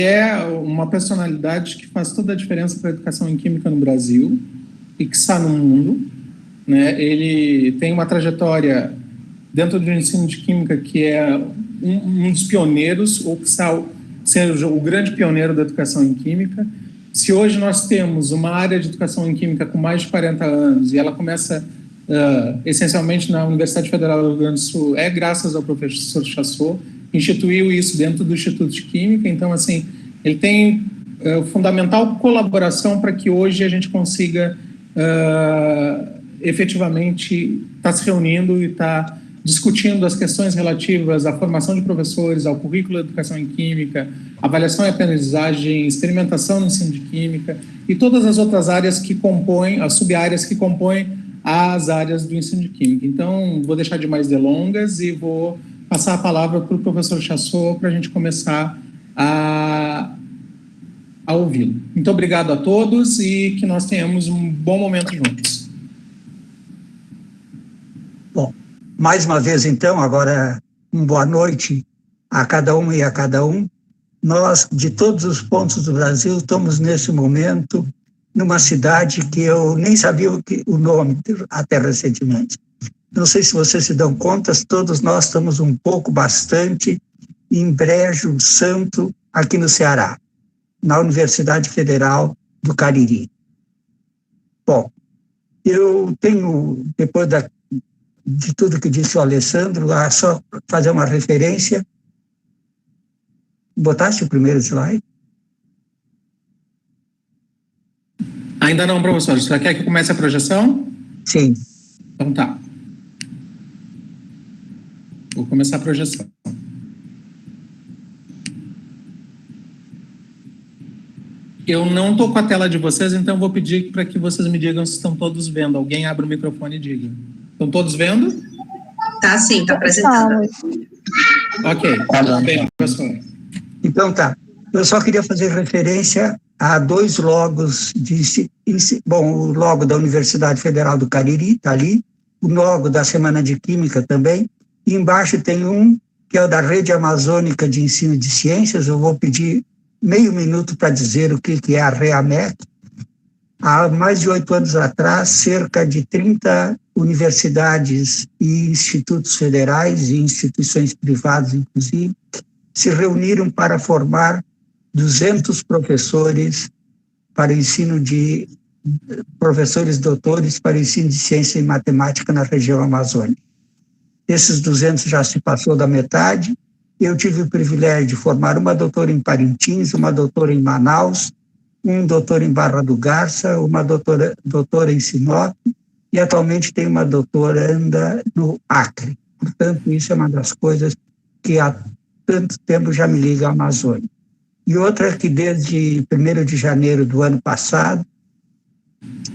é uma personalidade que faz toda a diferença para a educação em Química no Brasil e que está no mundo, né? Ele tem uma trajetória dentro do ensino de Química que é um dos pioneiros, ou que seja o grande pioneiro da educação em Química. Se hoje nós temos uma área de educação em Química com mais de 40 anos e ela começa essencialmente na Universidade Federal do Rio Grande do Sul, é graças ao professor Chassot, instituiu isso dentro do Instituto de Química. Então, assim, ele tem fundamental colaboração para que hoje a gente consiga efetivamente estar se reunindo e estar discutindo as questões relativas à formação de professores, ao currículo de educação em Química, avaliação e aprendizagem, experimentação no ensino de Química e todas as outras áreas que compõem, as sub-áreas que compõem as áreas do ensino de Química. Então, vou deixar de mais delongas e vou passar a palavra para o professor Chassot para a gente começar a ouvi-lo. Muito obrigado a todos e que nós tenhamos um bom momento juntos. Bom, mais uma vez, então, agora, boa noite a cada uma e a cada um. Nós, de todos os pontos do Brasil, estamos nesse momento numa cidade que eu nem sabia o nome até recentemente. Não sei se vocês se dão conta, todos nós estamos um pouco, bastante, em Brejo Santo, aqui no Ceará, na Universidade Federal do Cariri. Bom, eu tenho, depois de tudo que disse o Alessandro, só fazer uma referência. Botaste o primeiro slide? Ainda não, professor. Você quer que comece a projeção? Sim. Então tá. Vou começar a projeção. Eu não estou com a tela de vocês, então vou pedir para que vocês me digam se estão todos vendo. Alguém abre o microfone e diga. Estão todos vendo? Tá, sim, está apresentando. Ok, tá bem, professor. Então tá. Eu só queria fazer referência a dois logos bom, o logo da Universidade Federal do Cariri, está ali, o logo da Semana de Química também, e embaixo tem um que é o da Rede Amazônica de Ensino de Ciências. Eu vou pedir meio minuto para dizer o que é a REAMEC. Há mais de 8 anos atrás, cerca de 30 universidades e institutos federais e instituições privadas, inclusive, se reuniram para formar 200 professores para o ensino de professores doutores para o ensino de ciência e matemática na região amazônica. Esses 200 já se passou da metade. Eu tive o privilégio de formar uma doutora em Parintins, uma doutora em Manaus, um doutor em Barra do Garça, uma doutora em Sinop, e atualmente tem uma doutoranda no Acre. Portanto, isso é uma das coisas que há tanto tempo já me liga à Amazônia. E outra que desde 1º de janeiro do ano passado,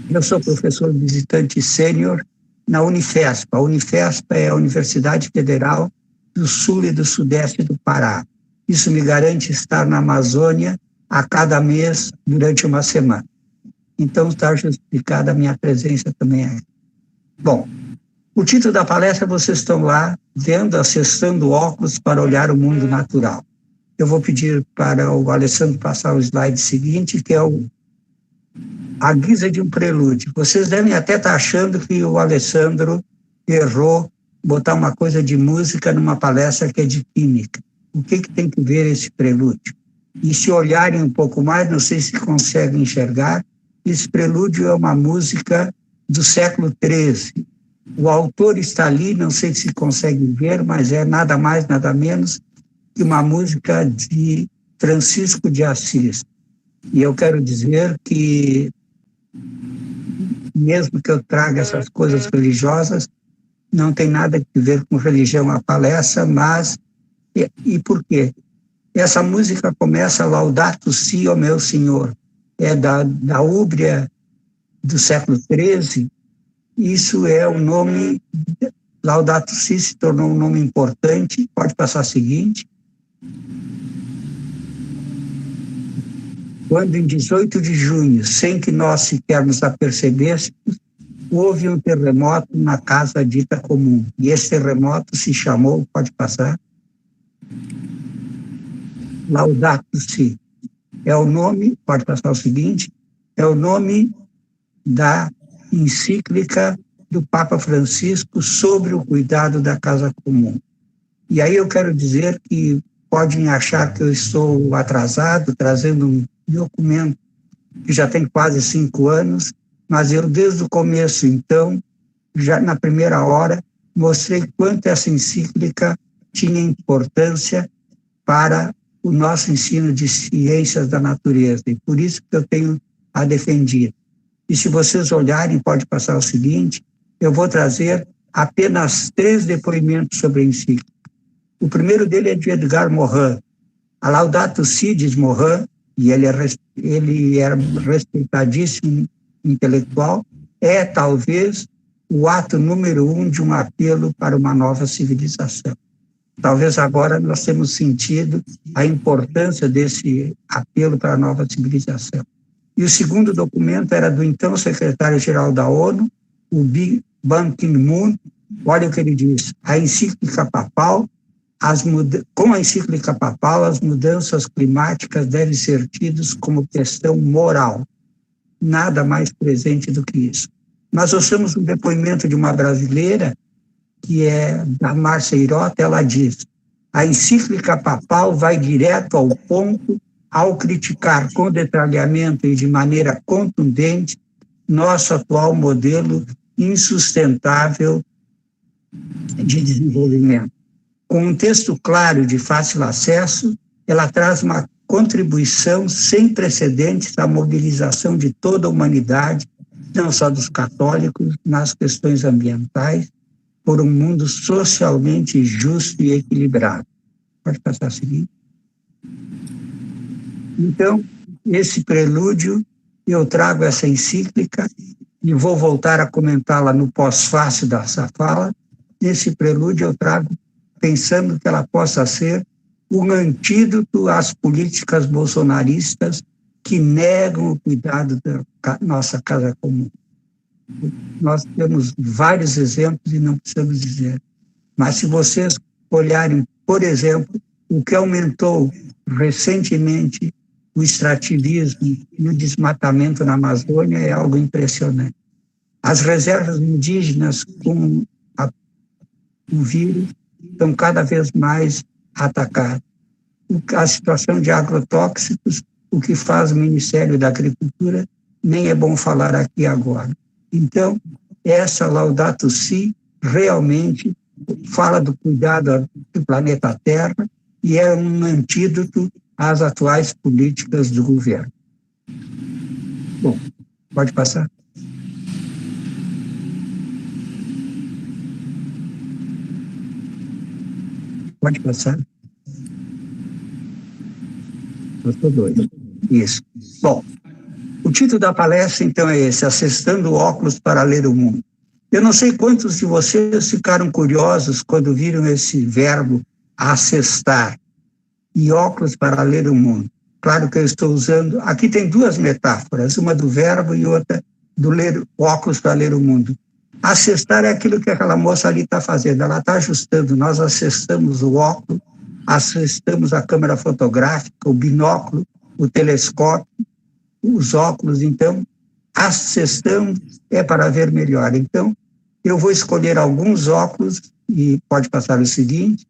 eu sou professor visitante sênior na Unifesp. A Unifesp é a Universidade Federal do Sul e do Sudeste do Pará. Isso me garante estar na Amazônia a cada mês durante uma semana. Então está justificada a minha presença também aí. Bom, o título da palestra vocês estão lá vendo, acessando óculos para olhar o mundo natural. Eu vou pedir para o Alessandro passar o slide seguinte, que é a guisa de um prelúdio. Vocês devem até estar achando que o Alessandro errou botar uma coisa de música numa palestra que é de química. O que tem que ver esse prelúdio? E se olharem um pouco mais, não sei se conseguem enxergar, esse prelúdio é uma música do século XIII. O autor está ali, não sei se conseguem ver, mas é nada mais, nada menos que uma música de Francisco de Assis. E eu quero dizer que, mesmo que eu traga essas coisas religiosas, não tem nada a ver com religião a palestra, mas... E por quê? Essa música começa Laudato Si, ó meu Senhor. É da Úbria do século XIII. Isso é o nome... Laudato Si se tornou um nome importante. Pode passar a seguinte. Quando em 18 de junho, sem que nós sequer nos apercebêssemos, houve um terremoto na casa dita comum. E esse terremoto se chamou, pode passar, Laudato Si. É o nome, pode passar o seguinte, é o nome da encíclica do Papa Francisco sobre o cuidado da casa comum. E aí eu quero dizer que podem achar que eu estou atrasado, trazendo um documento que já tem quase 5 anos, mas eu, desde o começo, então, já na primeira hora, mostrei quanto essa encíclica tinha importância para o nosso ensino de ciências da natureza, e por isso que eu tenho a defendido. E se vocês olharem, pode passar o seguinte, eu vou trazer apenas 3 depoimentos sobre a encíclica. O primeiro dele é de Edgar Morin, a Laudato Si de Morin, e ele era respeitadíssimo intelectual, é talvez o ato número 1 de um apelo para uma nova civilização. Talvez agora nós temos sentido a importância desse apelo para a nova civilização. E o segundo documento era do então secretário-geral da ONU, o Ban Ki-moon. Olha o que ele diz, a encíclica papal, com a encíclica papal, as mudanças climáticas devem ser tidas como questão moral. Nada mais presente do que isso. Nós ouçamos um depoimento de uma brasileira, que é da Márcia Irota. Ela diz, a encíclica papal vai direto ao ponto ao criticar com detalhamento e de maneira contundente nosso atual modelo insustentável de desenvolvimento. Com um texto claro de fácil acesso, ela traz uma contribuição sem precedentes à mobilização de toda a humanidade, não só dos católicos, nas questões ambientais, por um mundo socialmente justo e equilibrado. Pode passar a seguinte. Então, esse prelúdio, eu trago essa encíclica e vou voltar a comentá-la no pós-fácil dessa fala. Nesse prelúdio eu trago pensando que ela possa ser um antídoto às políticas bolsonaristas que negam o cuidado da nossa casa comum. Nós temos vários exemplos e não precisamos dizer. Mas se vocês olharem, por exemplo, o que aumentou recentemente o extrativismo e o desmatamento na Amazônia é algo impressionante. As reservas indígenas com o vírus estão cada vez mais atacadas. A situação de agrotóxicos, o que faz o Ministério da Agricultura, nem é bom falar aqui agora. Então, essa Laudato Si realmente fala do cuidado do planeta Terra e é um antídoto às atuais políticas do governo. Bom, pode passar. Pode passar. Eu estou doido. Isso. Bom, o título da palestra, então, é esse, Acessando Óculos para Ler o Mundo. Eu não sei quantos de vocês ficaram curiosos quando viram esse verbo acessar e óculos para ler o mundo. Claro que eu estou usando... Aqui tem 2 metáforas, uma do verbo e outra do ler óculos para ler o mundo. Acessar é aquilo que aquela moça ali está fazendo, ela está ajustando. Nós acessamos o óculos, acessamos a câmera fotográfica, o binóculo, o telescópio, os óculos. Então, acessamos é para ver melhor. Então, eu vou escolher alguns óculos e pode passar o seguinte.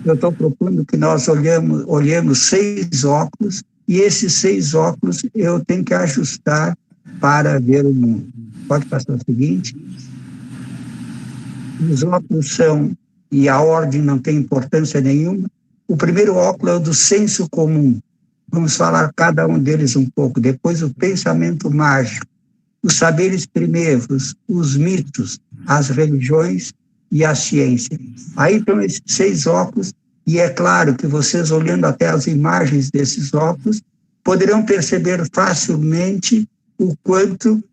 Eu estou propondo que nós olhemos 6 óculos e esses 6 óculos eu tenho que ajustar para ver o mundo. Pode passar o seguinte. Os óculos são, e a ordem não tem importância nenhuma, o primeiro óculo é o do senso comum. Vamos falar cada um deles um pouco. Depois o pensamento mágico, os saberes primeiros, os mitos, as religiões e a ciência. Aí estão esses 6 óculos, e é claro que vocês, olhando até as imagens desses óculos, poderão perceber facilmente o quanto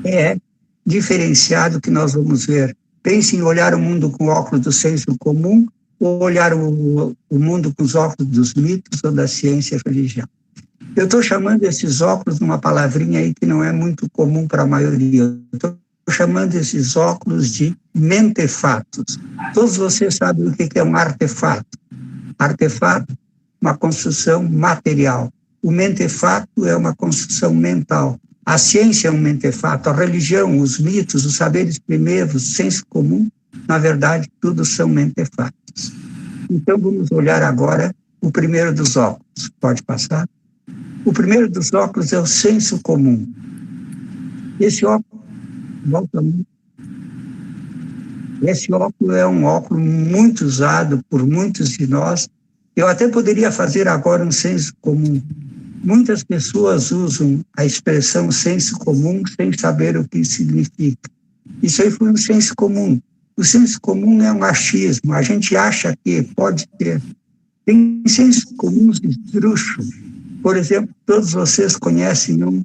é diferenciado que nós vamos ver. Pense em olhar o mundo com óculos do senso comum ou olhar o mundo com os óculos dos mitos ou da ciência e religião. Eu estou chamando esses óculos de uma palavrinha aí que não é muito comum para a maioria. Eu estou chamando esses óculos de mentefatos. Todos vocês sabem o que é um artefato. Artefato uma construção material. O mentefato é uma construção mental. A ciência é um mentefato, a religião, os mitos, os saberes primeiros, o senso comum, na verdade, tudo são mentefatos. Então, vamos olhar agora o primeiro dos óculos. Pode passar? O primeiro dos óculos é o senso comum. Esse óculos, volta muito. Esse óculo é um óculo muito usado por muitos de nós. Eu até poderia fazer agora um senso comum. Muitas pessoas usam a expressão senso comum sem saber o que significa. Isso aí foi um senso comum. O senso comum é um achismo. A gente acha que pode ter. Tem senso comuns esdrúxulos. Por exemplo, todos vocês conhecem um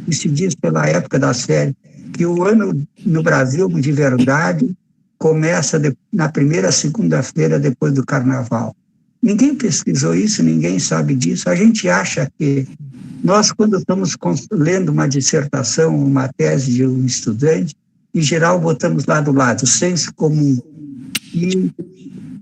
que se diz pela época das férias, que o ano no Brasil, de verdade, começa na primeira segunda-feira depois do Carnaval. Ninguém pesquisou isso, ninguém sabe disso. A gente acha que nós, quando estamos lendo uma dissertação, uma tese de um estudante, em geral, botamos lá do lado, senso comum. E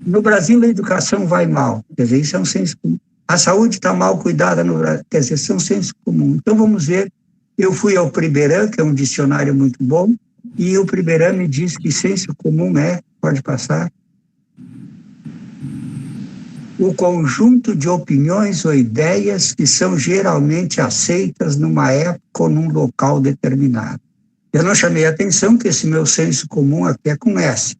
no Brasil, a educação vai mal. Quer dizer, isso é um senso comum. A saúde está mal cuidada no Brasil. Quer dizer, isso é um senso comum. Então, vamos ver. Eu fui ao Priberan, que é um dicionário muito bom, e o Priberan me diz que senso comum pode passar, o conjunto de opiniões ou ideias que são geralmente aceitas numa época ou num local determinado. Eu não chamei a atenção que esse meu senso comum aqui é com S.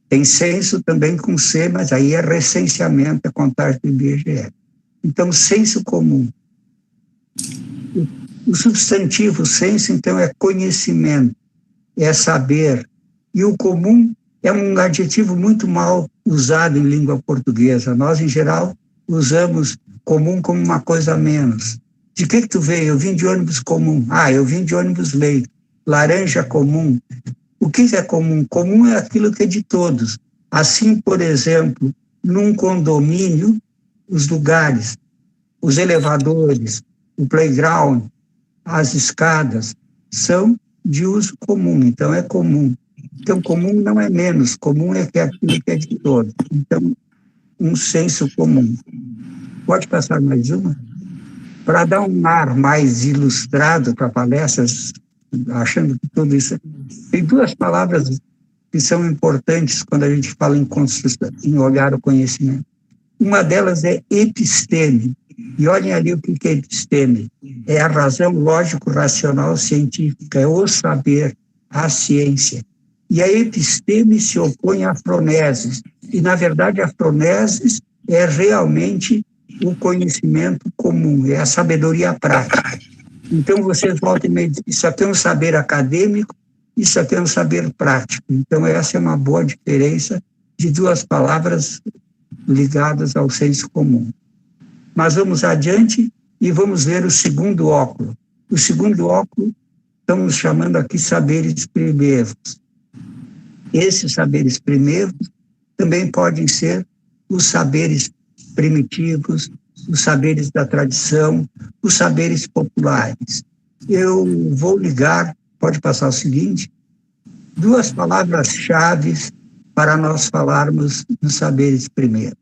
Tem senso também com C, mas aí é recenseamento, é contagem do IBGE. Então, senso comum. O substantivo senso, então, é conhecimento, é saber. E o comum é um adjetivo muito mal usado em língua portuguesa. Nós, em geral, usamos comum como uma coisa a menos. De que tu veio? Eu vim de ônibus comum. Eu vim de ônibus leito. Laranja comum. O que é comum? Comum é aquilo que é de todos. Assim, por exemplo, num condomínio, os lugares, os elevadores, o playground, as escadas, são de uso comum, então é comum. Então, comum não é menos, comum é aquilo que é de todos. Então, um senso comum. Pode passar mais uma? Para dar um ar mais ilustrado para palestras, achando que tudo isso... Tem duas palavras que são importantes quando a gente fala em olhar o conhecimento. Uma delas é episteme. E olhem ali o que é episteme. É a razão lógico-racional científica, é o saber, a ciência. E a episteme se opõe à fronesis. E, na verdade, a fronesis é realmente o conhecimento comum, é a sabedoria prática. Então, vocês voltam e me dizem, isso aqui é um saber acadêmico, isso aqui é um saber prático. Então, essa é uma boa diferença de duas palavras ligadas ao senso comum. Mas vamos adiante e vamos ver o segundo óculo. O segundo óculo, estamos chamando aqui saberes primeiros. Esses saberes primeiros também podem ser os saberes primitivos, os saberes da tradição, os saberes populares. Eu vou ligar, pode passar o seguinte, duas palavras-chave para nós falarmos dos saberes primeiros.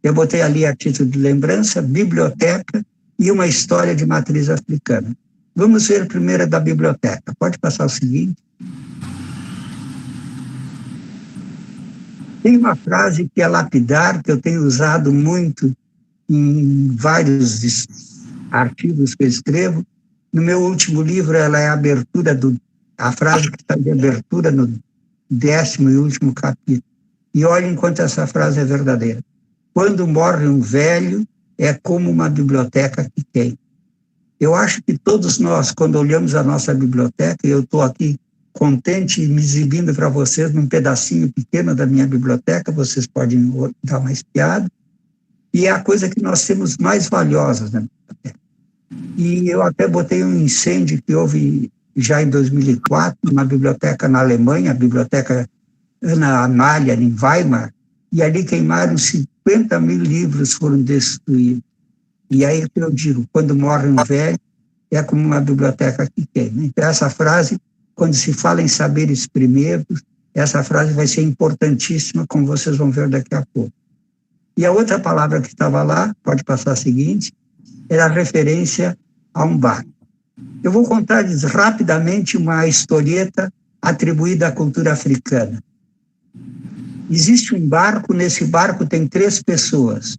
Eu botei ali a título de lembrança, biblioteca e uma história de matriz africana. Vamos ver primeiro da biblioteca. Pode passar o seguinte. Tem uma frase que é lapidar, que eu tenho usado muito em vários artigos que eu escrevo. No meu último livro, ela é a frase que está de abertura no 10º e último capítulo. E olhem quanto essa frase é verdadeira. Quando morre um velho, é como uma biblioteca que tem. Eu acho que todos nós, quando olhamos a nossa biblioteca, eu estou aqui contente e me exibindo para vocês num pedacinho pequeno da minha biblioteca, vocês podem dar uma espiada, e é a coisa que nós temos mais valiosa na biblioteca. E eu até botei um incêndio que houve já em 2004, numa biblioteca na Alemanha, a biblioteca Ana Amália, em Weimar, e ali queimaram 50 mil livros, foram destruídos. E aí eu digo, quando morre um velho, é como uma biblioteca que queima. Então essa frase, quando se fala em saberes primeiros, essa frase vai ser importantíssima, como vocês vão ver daqui a pouco. E a outra palavra que estava lá, pode passar a seguinte, era referência a um barco. Eu vou contar rapidamente uma historieta atribuída à cultura africana. Existe um barco, nesse barco tem 3 pessoas.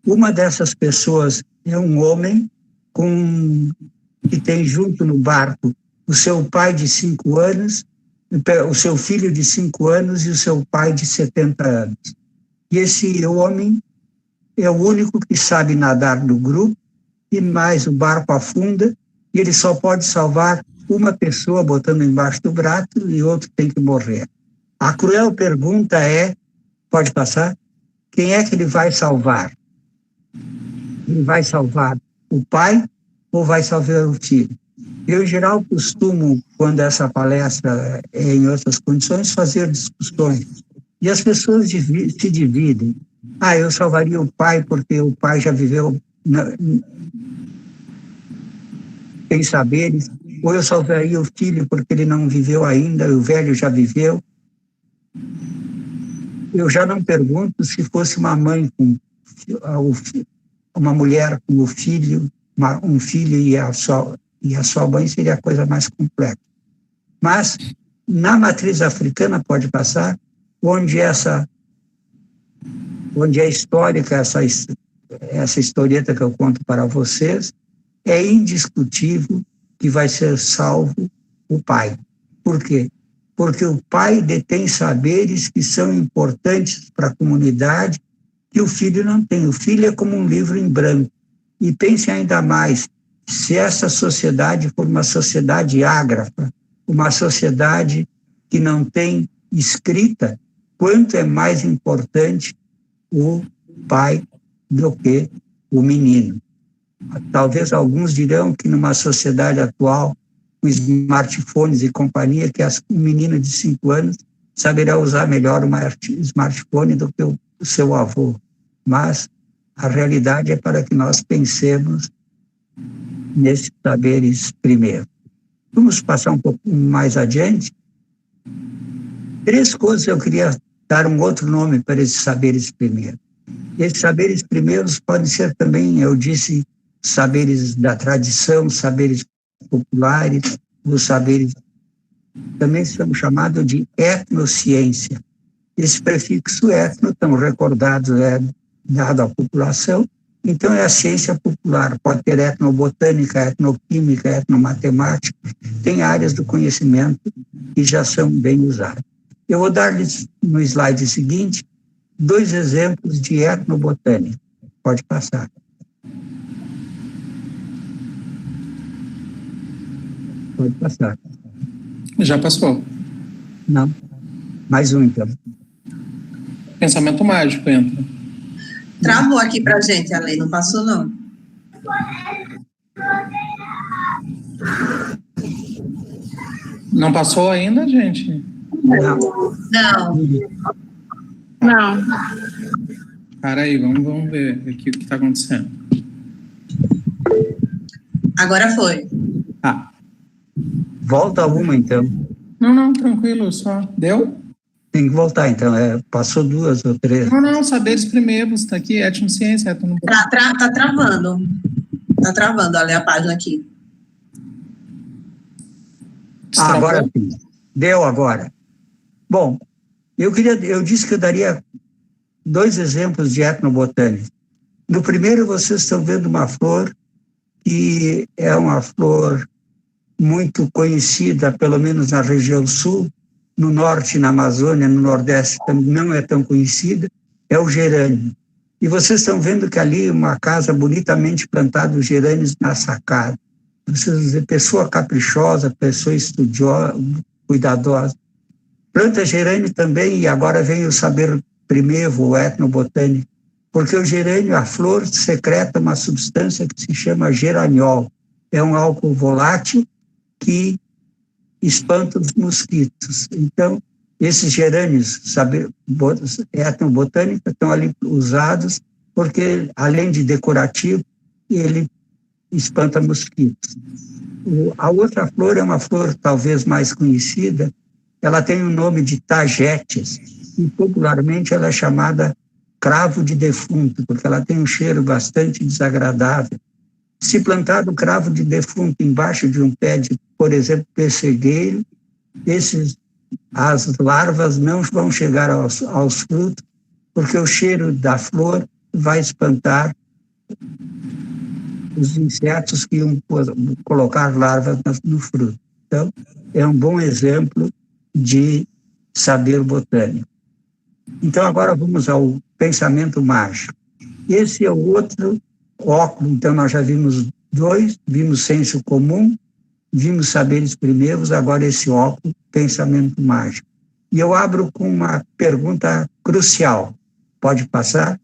Uma dessas pessoas é um homem que tem junto no barco o seu pai de 5 anos, o seu filho de 5 anos e o seu pai de 70 anos. E esse homem é o único que sabe nadar do grupo, e mais o barco afunda, e ele só pode salvar uma pessoa botando embaixo do braço e outro tem que morrer. A cruel pergunta é, pode passar, quem é que ele vai salvar? Ele vai salvar o pai ou vai salvar o filho? Eu, em geral, costumo, quando essa palestra é em outras condições, fazer discussões. E as pessoas se dividem. Eu salvaria o pai porque o pai já viveu sem saberes, ou eu salvaria o filho porque ele não viveu ainda, o velho já viveu. Eu já não pergunto se fosse uma mãe com uma mulher com o filho, um filho e a sua mãe, seria a coisa mais complexa. Mas, na matriz africana, pode passar, onde é histórica essa historieta que eu conto para vocês, é indiscutível que vai ser salvo o pai. Por quê? Porque o pai detém saberes que são importantes para a comunidade que o filho não tem. O filho é como um livro em branco. E pense ainda mais, se essa sociedade for uma sociedade ágrafa, uma sociedade que não tem escrita, quanto é mais importante o pai do que o menino. Talvez alguns dirão que numa sociedade atual, com smartphones e companhia, que um menino de 5 anos saberá usar melhor um smartphone do que o seu avô. Mas a realidade é para que nós pensemos nesses saberes primeiro. Vamos passar um pouco mais adiante. 3 coisas eu queria dar um outro nome para esses saberes primeiro. Esses saberes primeiros podem ser também, eu disse, saberes da tradição, saberes populares, os saberes também são chamados de etnociência. Esse prefixo etno, tão recordado, é dado à população, então é a ciência popular, pode ter etnobotânica, etnoquímica, etnomatemática, tem áreas do conhecimento que já são bem usadas. Eu vou dar-lhes, no slide seguinte, 2 exemplos de etnobotânica. Pode passar. Pode passar. Já passou. Não. Mais um, então. Pensamento mágico entra. Travou aqui pra gente, Ale, não passou, não. Não passou ainda, gente? Não. Não. Para aí, vamos ver aqui o que está acontecendo. Agora foi. Volta uma, então. Não, tranquilo, só. Deu? Tem que voltar, então. Passou 2 ou 3. Não, saberes primeiros, está aqui, etnociência, Tá travando. Tá travando, Ale, a página aqui. Agora sim. Deu agora. Bom, eu disse que eu daria 2 exemplos de etnobotânica. No primeiro, vocês estão vendo uma flor que é uma flor muito conhecida, pelo menos na região sul, no norte, na Amazônia, no nordeste também não é tão conhecida, é o gerânio. E vocês estão vendo que ali uma casa bonitamente plantada, os gerânios na sacada. Vocês dizem, pessoa caprichosa, pessoa estudiosa, cuidadosa. Planta gerânio também, e agora vem o saber primeiro, o etnobotânico, porque o gerânio, a flor, secreta uma substância que se chama geraniol. É um álcool volátil que espanta os mosquitos. Então, esses gerânios, etnobotânicos, estão ali usados porque, além de decorativo, ele espanta mosquitos. A outra flor é uma flor talvez mais conhecida, ela tem o nome de tagetes, e popularmente ela é chamada cravo de defunto, porque ela tem um cheiro bastante desagradável. Se plantado cravo de defunto embaixo de um pé de, por exemplo, pessegueiro, as larvas não vão chegar aos frutos, porque o cheiro da flor vai espantar os insetos que iam colocar larvas no fruto. Então, é um bom exemplo de saber botânico. Então, agora vamos ao pensamento mágico. Esse é o outro óculo. Então, nós já vimos dois, vimos senso comum, vimos saberes primeiros, agora esse óculo, pensamento mágico. E eu abro com uma pergunta crucial. Pode passar?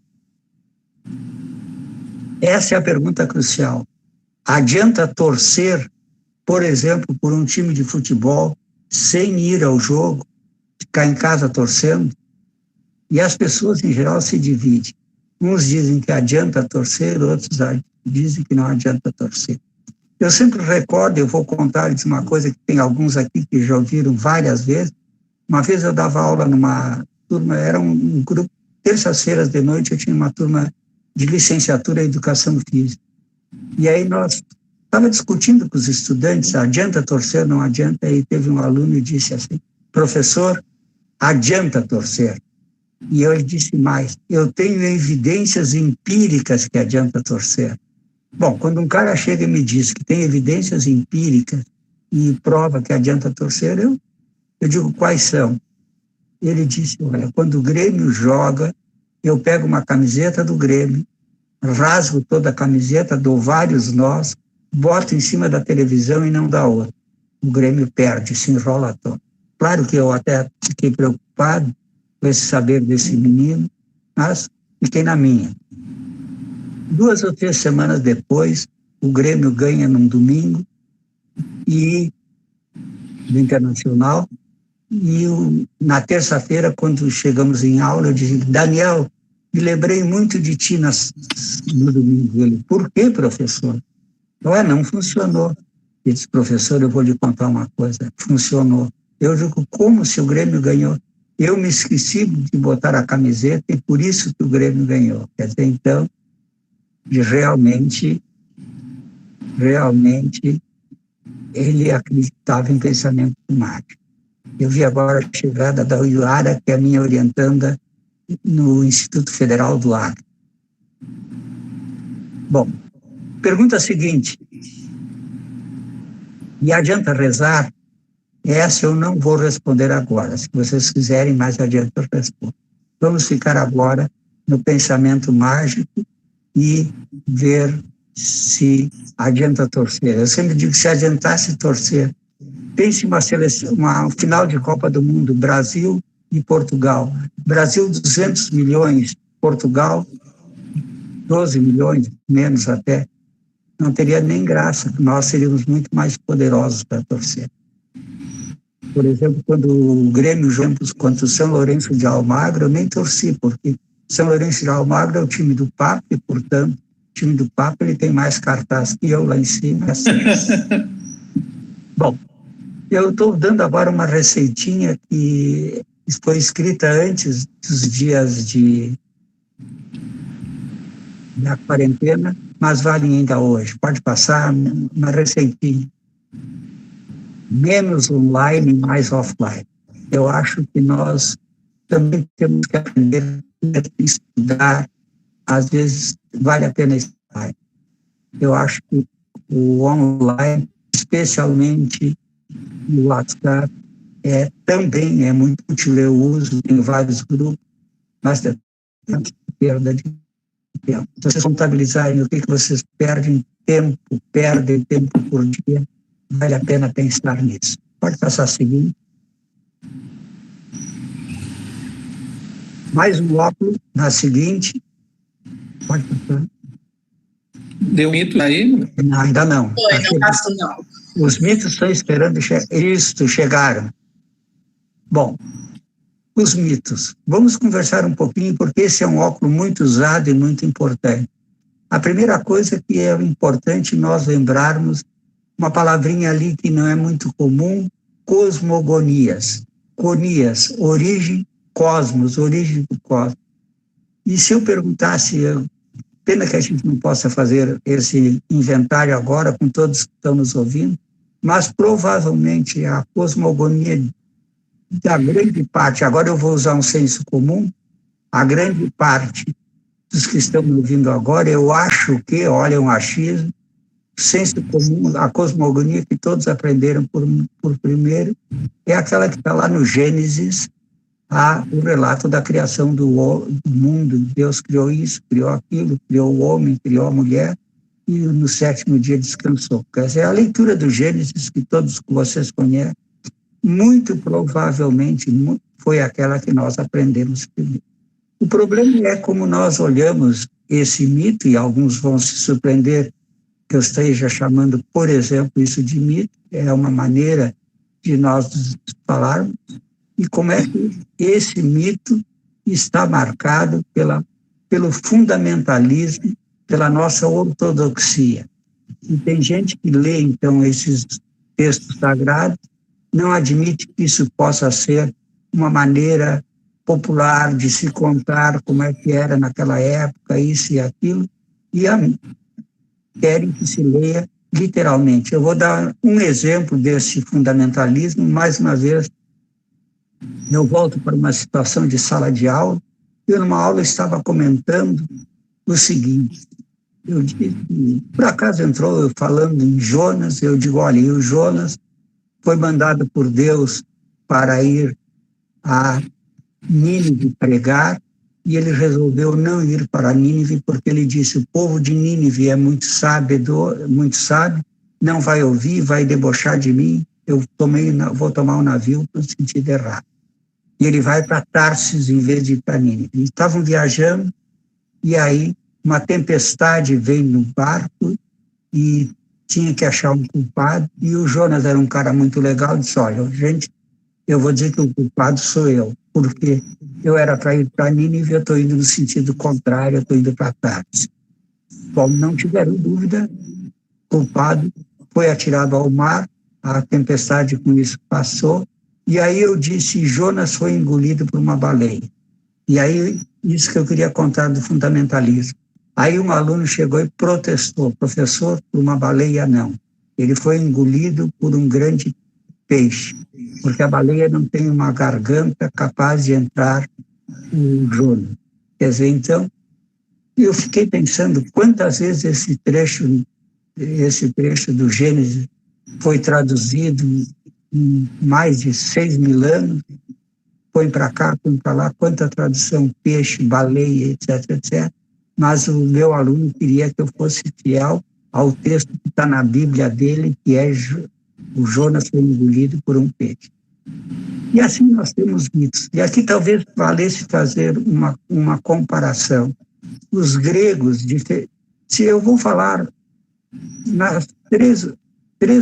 Essa é a pergunta crucial. Adianta torcer, por exemplo, por um time de futebol, sem ir ao jogo, ficar em casa torcendo? E as pessoas, em geral, se dividem. Uns dizem que adianta torcer, outros dizem que não adianta torcer. Eu sempre recordo, eu vou contar-lhes uma coisa que tem alguns aqui que já ouviram várias vezes. Uma vez eu dava aula numa turma, era um grupo, terças-feiras de noite eu tinha uma turma de licenciatura em Educação Física. E aí nós estávamos discutindo com os estudantes, adianta torcer, não adianta, e teve um aluno que disse assim, professor, adianta torcer. E eu disse mais, eu tenho evidências empíricas que adianta torcer. Bom, quando um cara chega e me diz que tem evidências empíricas e prova que adianta torcer, eu digo, quais são? Ele disse, olha, quando o Grêmio joga, eu pego uma camiseta do Grêmio, rasgo toda a camiseta, dou vários nós, boto em cima da televisão e não dá outra. O Grêmio perde, se enrola todo. Claro que eu até fiquei preocupado com esse saber desse menino, mas fiquei na minha. 2 ou 3 semanas depois, o Grêmio ganha num domingo e do Internacional, e na terça-feira, quando chegamos em aula, eu disse, Daniel, me lembrei muito de ti no domingo. Ele, por quê, professor? Não funcionou. Ele disse, professor, eu vou lhe contar uma coisa, funcionou. Eu digo, como se o Grêmio ganhou? Eu me esqueci de botar a camiseta e por isso que o Grêmio ganhou. Quer dizer, então, realmente, ele acreditava em pensamento mágico. Eu vi agora a chegada da Iara, que é a minha orientanda no Instituto Federal do Acre. Bom, pergunta seguinte. E adianta rezar? Essa eu não vou responder agora. Se vocês quiserem, mais adiante eu respondo. Vamos ficar agora no pensamento mágico e ver se adianta torcer. Eu sempre digo que se adiantasse torcer, pense uma final de Copa do Mundo, Brasil e Portugal. Brasil, 200 milhões, Portugal, 12 milhões, menos até. Não teria nem graça, nós seríamos muito mais poderosos para torcer. Por exemplo, quando o Grêmio jogou contra o São Lourenço de Almagro, eu nem torci, porque São Lourenço de Almagro é o time do Papa e, portanto, o time do Papa ele tem mais cartaz que eu lá em cima. Assim. Bom, eu estou dando agora uma receitinha que foi escrita antes dos dias da quarentena, mas vale ainda hoje. Pode passar uma receitinha. Menos online e mais offline. Eu acho que nós também temos que aprender a estudar. Às vezes vale a pena estudar. Eu acho que o online, especialmente o WhatsApp, também é muito útil, eu uso em vários grupos, mas tem perda de tempo. Se vocês contabilizarem o que vocês perdem tempo por dia, vale a pena pensar nisso. Pode passar a seguir. Mais um óculos na seguinte. Pode passar. Deu mito aí? Não, ainda não. Foi, não passou não. Os mitos estão esperando isso, chegaram. Bom, os mitos. Vamos conversar um pouquinho, porque esse é um óculos muito usado e muito importante. A primeira coisa que é importante nós lembrarmos, uma palavrinha ali que não é muito comum, cosmogonias. Conias, origem, cosmos, origem do cosmos. E se eu perguntasse, pena que a gente não possa fazer esse inventário agora com todos que estão nos ouvindo, mas provavelmente a cosmogonia da grande parte, agora eu vou usar um senso comum, a grande parte dos que estão me ouvindo agora, eu acho que, olha, um achismo, o senso comum, a cosmogonia que todos aprenderam por primeiro, é aquela que está lá no Gênesis, o relato da criação do mundo. Deus criou isso, criou aquilo, criou o homem, criou a mulher, e no 7º dia descansou. Quer dizer, a leitura do Gênesis, que todos vocês conhecem, muito provavelmente foi aquela que nós aprendemos primeiro. O problema é como nós olhamos esse mito, e alguns vão se surpreender que eu esteja chamando, por exemplo, isso de mito, é uma maneira de nós falarmos, e como é que esse mito está marcado pelo fundamentalismo, pela nossa ortodoxia. E tem gente que lê, então, esses textos sagrados, não admite que isso possa ser uma maneira popular de se contar como é que era naquela época, isso e aquilo, e querem que se leia literalmente. Eu vou dar um exemplo desse fundamentalismo, mais uma vez, eu volto para uma situação de sala de aula, eu numa aula estava comentando o seguinte, eu disse, por acaso entrou eu falando em Jonas, eu digo, olha, e o Jonas foi mandado por Deus para ir a Nínive pregar, e ele resolveu não ir para Nínive, porque ele disse, o povo de Nínive é muito sábio, não vai ouvir, vai debochar de mim, vou tomar um navio no sentido errado. E ele vai para Tarsis em vez de ir para Nínive. Eles estavam viajando, e aí uma tempestade veio no barco, e tinha que achar um culpado, e o Jonas era um cara muito legal, disse, olha, gente, eu vou dizer que o culpado sou eu, porque eu era para ir para Nínive, eu estou indo no sentido contrário, eu estou indo para Tarsis. Bom, não tiveram dúvida, o culpado foi atirado ao mar, a tempestade com isso passou, e aí eu disse, Jonas foi engolido por uma baleia. E aí, isso que eu queria contar do fundamentalismo. Aí um aluno chegou e protestou, professor, por uma baleia não. Ele foi engolido por um grande peixe, porque a baleia não tem uma garganta capaz de entrar o Jonas. Quer dizer, então, eu fiquei pensando quantas vezes esse trecho do Gênesis foi traduzido em mais de 6.000 anos, põe para cá, põe para lá, quanta tradução, peixe, baleia, etc, etc. Mas o meu aluno queria que eu fosse fiel ao texto que está na Bíblia dele, que é o Jonas foi engolido por um peixe. E assim nós temos mitos. E aqui talvez valesse fazer uma comparação. Os gregos, se eu vou falar nas três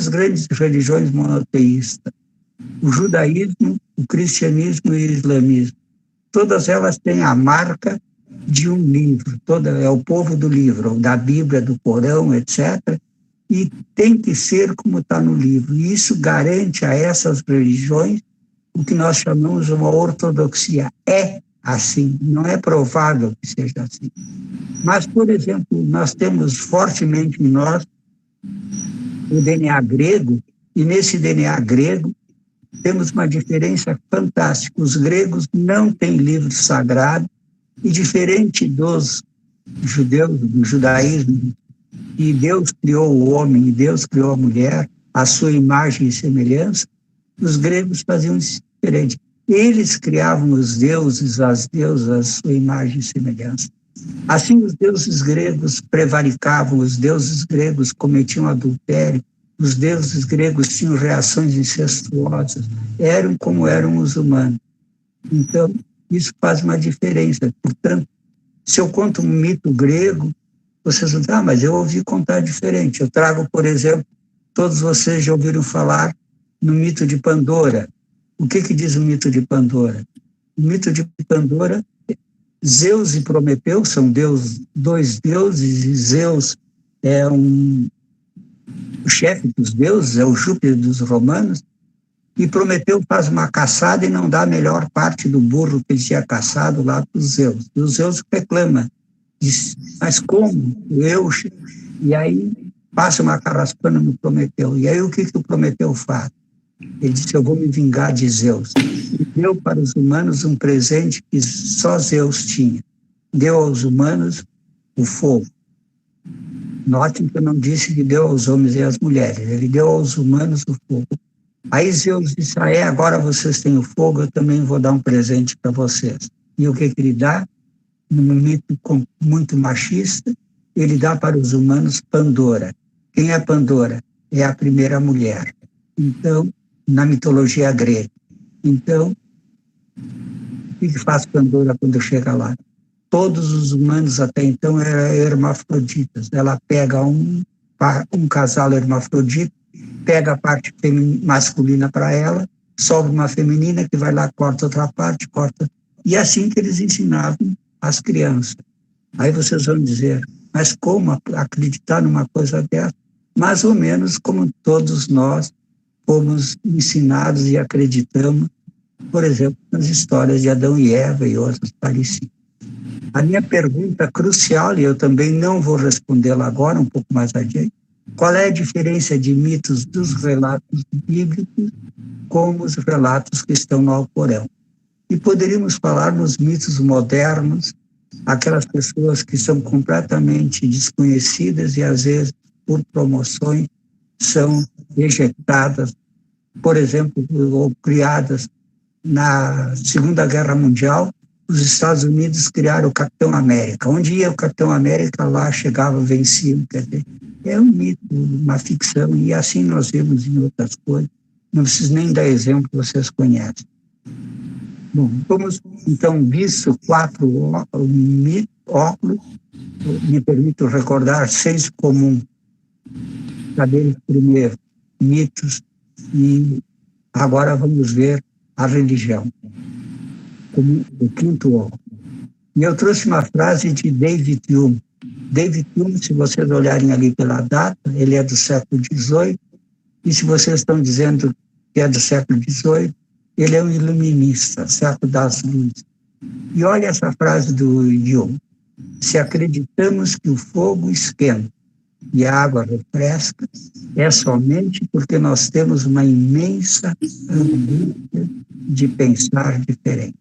grandes religiões monoteístas, o judaísmo, o cristianismo e o islamismo, todas elas têm a marca de um livro, é o povo do livro, da Bíblia, do Corão, etc., e tem que ser como está no livro. E isso garante a essas religiões o que nós chamamos de uma ortodoxia. É assim, não é provável que seja assim. Mas, por exemplo, nós temos fortemente em nós o DNA grego, e nesse DNA grego temos uma diferença fantástica. Os gregos não têm livro sagrado, e diferente dos judeus, do judaísmo, e Deus criou o homem, e Deus criou a mulher, a sua imagem e semelhança, os gregos faziam isso diferente. Eles criavam os deuses, as deusas, a sua imagem e semelhança. Assim, os deuses gregos prevaricavam, os deuses gregos cometiam adultério, os deuses gregos tinham reações incestuosas, eram como eram os humanos. Então, isso faz uma diferença. Portanto, se eu conto um mito grego, vocês vão dizer, mas eu ouvi contar diferente. Eu trago, por exemplo, todos vocês já ouviram falar no mito de Pandora. O que diz o mito de Pandora? O mito de Pandora, Zeus e Prometeu são dois deuses, e Zeus é o chefe dos deuses, é o Júpiter dos romanos, E Prometeu faz uma caçada e não dá a melhor parte do burro que ele tinha caçado lá para os Zeus. E os Zeus reclama, diz, mas como? Eu? E aí passa uma carraspana no Prometeu. E aí o que o Prometeu faz? Ele disse, eu vou me vingar de Zeus. E deu para os humanos um presente que só Zeus tinha. Deu aos humanos o fogo. Notem que eu não disse que deu aos homens e às mulheres. Ele deu aos humanos o fogo. Aí Zeus disse, agora vocês têm o fogo, eu também vou dar um presente para vocês. E o que ele dá? Num mito muito machista, ele dá para os humanos Pandora. Quem é Pandora? É a primeira mulher. Então, na mitologia grega. Então, o que faz Pandora quando chega lá? Todos os humanos até então eram hermafroditas. Ela pega um casal hermafrodita, pega a parte masculina para ela, sobra uma feminina que vai lá, corta outra parte, corta. E é assim que eles ensinavam as crianças. Aí vocês vão dizer, mas como acreditar numa coisa dessa? Mais ou menos como todos nós fomos ensinados e acreditamos, por exemplo, nas histórias de Adão e Eva e outras parecidas. A minha pergunta crucial, e eu também não vou respondê-la agora, um pouco mais adiante, qual é a diferença de mitos dos relatos bíblicos com os relatos que estão no Alcorão? E poderíamos falar nos mitos modernos, aquelas pessoas que são completamente desconhecidas e, às vezes, por promoções, são ejetadas, por exemplo, ou criadas na Segunda Guerra Mundial. Os Estados Unidos criaram o Capitão América. Onde ia o Capitão América, lá chegava vencido. Quer dizer, é um mito, uma ficção, e assim nós vemos em outras coisas. Não preciso nem dar exemplo, vocês conhecem. Bom, vamos, então, visto 4 óculos, me permito recordar senso comum. Saber primeiro mitos, e agora vamos ver a religião, como o 5º óculo. E eu trouxe uma frase de David Hume. David Hume, se vocês olharem ali pela data, ele é do século XVIII, e se vocês estão dizendo que é do século XVIII, ele é um iluminista, século das luzes. E olha essa frase do Hume: se acreditamos que o fogo esquenta e a água refresca, é somente porque nós temos uma imensa angústia de pensar diferente.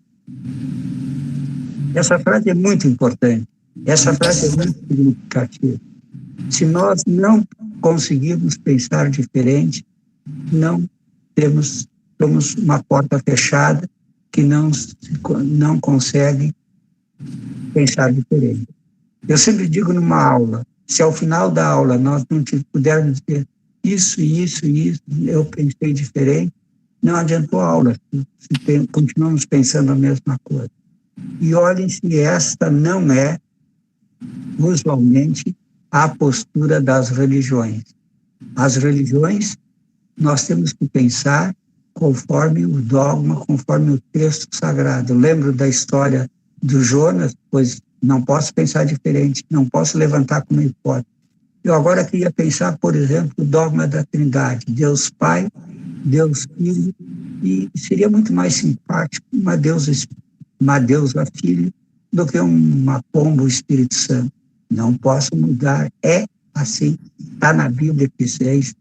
Essa frase é muito importante, essa frase é muito significativa. Se nós não conseguirmos pensar diferente, somos uma porta fechada que não consegue pensar diferente. Eu sempre digo numa aula, se ao final da aula nós não pudermos dizer isso, eu pensei diferente, não adiantou a aula, continuamos pensando a mesma coisa. E olhem se esta não é, usualmente, a postura das religiões. As religiões, nós temos que pensar conforme o dogma, conforme o texto sagrado. Eu lembro da história do Jonas, pois não posso pensar diferente, não posso levantar como hipótese. Eu agora queria pensar, por exemplo, o dogma da Trindade, Deus Pai, Deus Filho, e seria muito mais simpático uma deusa Filho do que uma pomba, o Espírito Santo. Não posso mudar, é assim, está na Bíblia que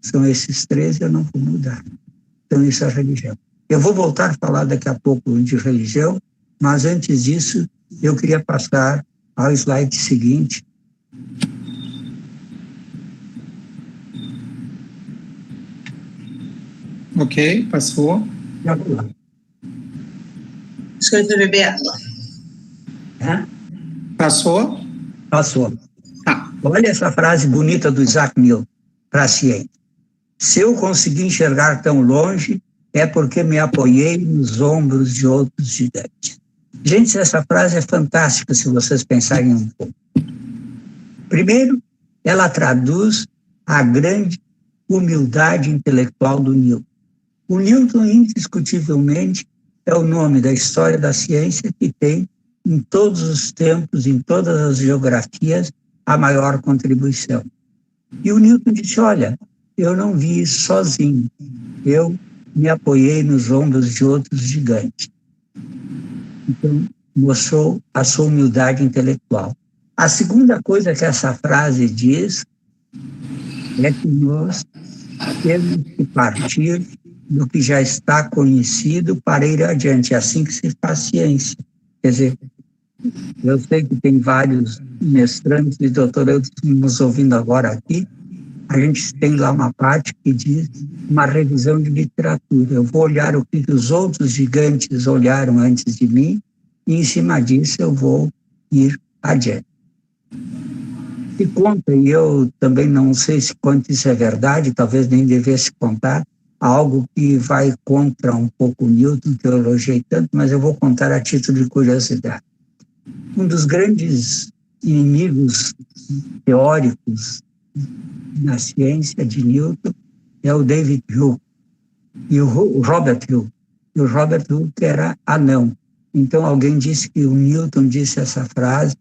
são esses 3, eu não vou mudar. Então isso é a religião. Eu vou voltar a falar daqui a pouco de religião, mas antes disso, eu queria passar ao slide seguinte. Ok, passou. Já vou lá. Acho que ele foi beber água. Passou? Passou. Tá. Olha essa frase bonita do Isaac Newton para a ciência. Se eu consegui enxergar tão longe, é porque me apoiei nos ombros de outros gigantes. Gente, essa frase é fantástica se vocês pensarem um pouco. Primeiro, ela traduz a grande humildade intelectual do Newton. O Newton, indiscutivelmente, é o nome da história da ciência que tem, em todos os tempos, em todas as geografias, a maior contribuição. E o Newton disse, olha, eu não vi isso sozinho. Eu me apoiei nos ombros de outros gigantes. Então, mostrou a sua humildade intelectual. A segunda coisa que essa frase diz é que nós temos que partir do que já está conhecido para ir adiante. É assim que se faz ciência. Quer dizer, eu sei que tem vários mestrandos e doutorandos nos ouvindo agora aqui. A gente tem lá uma parte que diz uma revisão de literatura. Eu vou olhar o que os outros gigantes olharam antes de mim e, em cima disso, eu vou ir adiante. Se conta, e eu também não sei se quanto isso é verdade, talvez nem devesse contar, algo que vai contra um pouco o Newton, que eu elogiei tanto, mas eu vou contar a título de curiosidade. Um dos grandes inimigos teóricos na ciência de Newton é o David Hume e o Robert Hume. E o Robert Hume que era anão. Então alguém disse que o Newton disse essa frase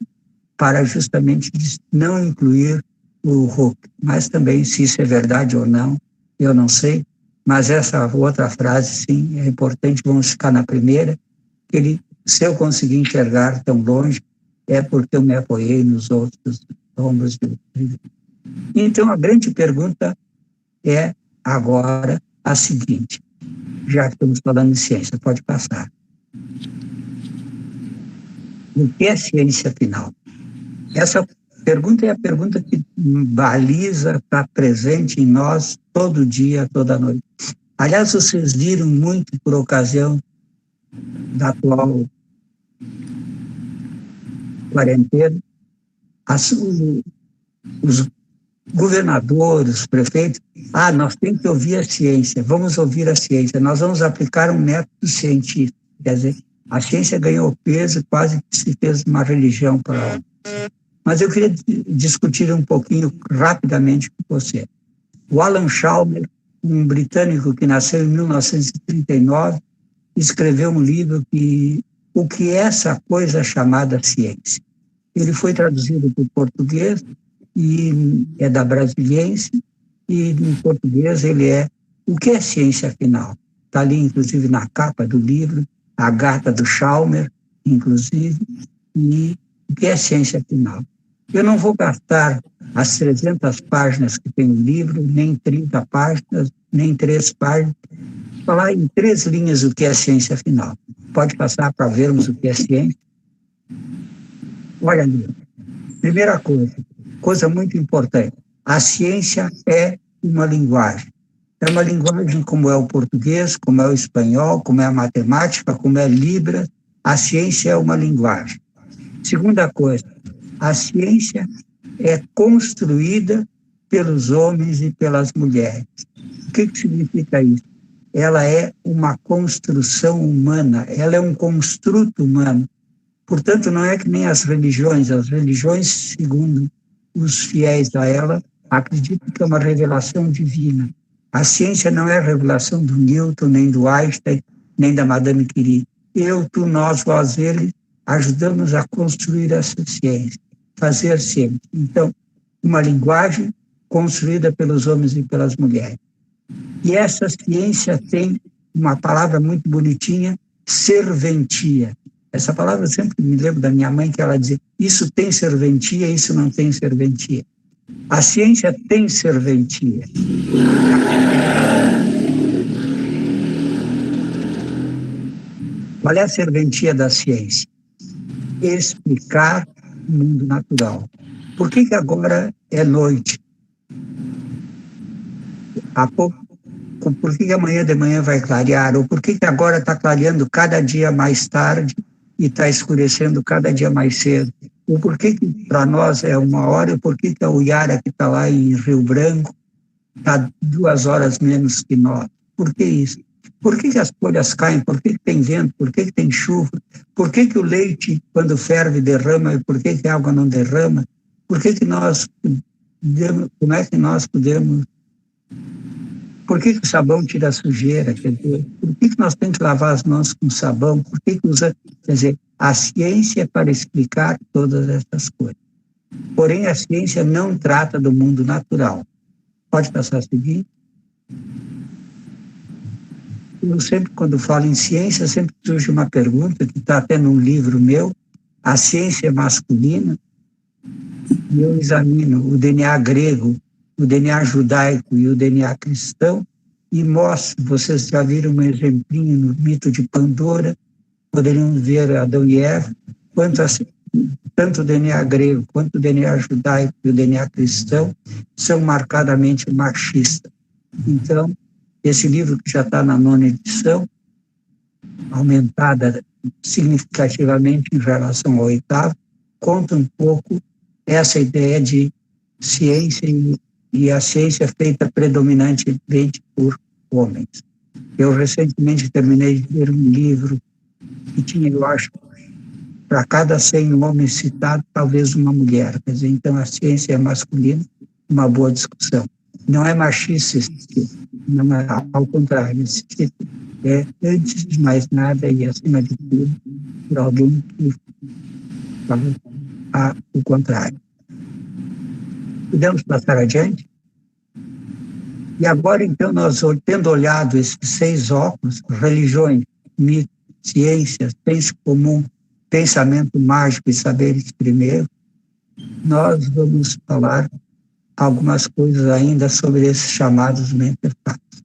para justamente não incluir o Hooke. Mas também, se isso é verdade ou não, eu não sei. Mas essa outra frase, sim, é importante. Vamos ficar na primeira. Se eu conseguir enxergar tão longe, é porque eu me apoiei nos outros ombros. Então, a grande pergunta é agora a seguinte, já que estamos falando de ciência, pode passar. O que é ciência, afinal? Essa pergunta é a pergunta que baliza, está presente em nós todo dia, toda noite. Aliás, vocês viram muito por ocasião da atual quarentena, os governadores, os prefeitos, nós temos que ouvir a ciência, vamos ouvir a ciência, nós vamos aplicar um método científico. Quer dizer, a ciência ganhou peso, quase que se fez uma religião para ela. Mas eu queria discutir um pouquinho rapidamente com você. O Alan Chalmers, um britânico que nasceu em 1939, escreveu um livro o que é essa coisa chamada ciência. Ele foi traduzido para o português e é da Brasiliense, e em português ele é o que é ciência, afinal. Está ali, inclusive, na capa do livro, a gata do Chalmers, inclusive, e o que é ciência, afinal. Eu não vou gastar as 300 páginas que tem o livro, nem 30 páginas, nem 3 páginas, falar em 3 linhas o que é ciência, afinal. Pode passar para vermos o que é ciência? Olha ali, primeira coisa muito importante, a ciência é uma linguagem. É uma linguagem como é o português, como é o espanhol, como é a matemática, como é Libras. A ciência é uma linguagem. Segunda coisa, a ciência é construída pelos homens e pelas mulheres. O que significa isso? Ela é uma construção humana, ela é um construto humano. Portanto, não é que nem as religiões, segundo os fiéis a ela, acreditam que é uma revelação divina. A ciência não é a revelação do Newton, nem do Einstein, nem da Madame Curie. Eu, tu, nós, vós, eles, ajudamos a construir essa ciência, fazer ciência. Então, uma linguagem construída pelos homens e pelas mulheres. E essa ciência tem uma palavra muito bonitinha, serventia. Essa palavra eu sempre me lembro da minha mãe, que ela dizia, isso tem serventia, isso não tem serventia. A ciência tem serventia. Qual é a serventia da ciência? Explicar o mundo natural. Por que agora é noite? Por que amanhã de manhã vai clarear? Ou por que agora está clareando cada dia mais tarde e está escurecendo cada dia mais cedo? Ou por que para nós é 1 hora, e por que a Uiara, que está lá em Rio Branco, está 2 horas menos que nós? Por que isso? Por que as folhas caem? Por que tem vento? Por que tem chuva? Por que o leite, quando ferve, derrama? E por que a água não derrama? Por que nós podemos... Como é que nós podemos... Por que o sabão tira a sujeira? Quer dizer, por que nós temos que lavar as mãos com sabão? Por que usa... Quer dizer, a ciência é para explicar todas essas coisas. Porém, a ciência não trata do mundo natural. Pode passar a seguir? Eu sempre, quando falo em ciência, sempre surge uma pergunta, que está até num livro meu, a ciência é masculina, e eu examino o DNA grego, o DNA judaico e o DNA cristão, e mostro, vocês já viram um exemplinho no mito de Pandora, poderiam ver Adão e Eva, tanto o DNA grego quanto o DNA judaico e o DNA cristão são marcadamente machistas. Então, esse livro, que já está na 9ª edição, aumentada significativamente em relação ao 8º, conta um pouco essa ideia de ciência e a ciência feita predominantemente por homens. Eu recentemente terminei de ler um livro que tinha, eu acho, para cada 100 homens citados, talvez uma mulher. Quer dizer, então a ciência é masculina, uma boa discussão. Não é machista esse tipo, não é, ao contrário, esse tipo é, antes de mais nada e acima de tudo, por alguém que fala o contrário. Podemos passar adiante? E agora, então, nós, tendo olhado esses 6 óculos, religiões, mitos, ciências, senso comum, pensamento mágico e saberes primeiro, nós vamos falar algumas coisas ainda sobre esses chamados mentefatos.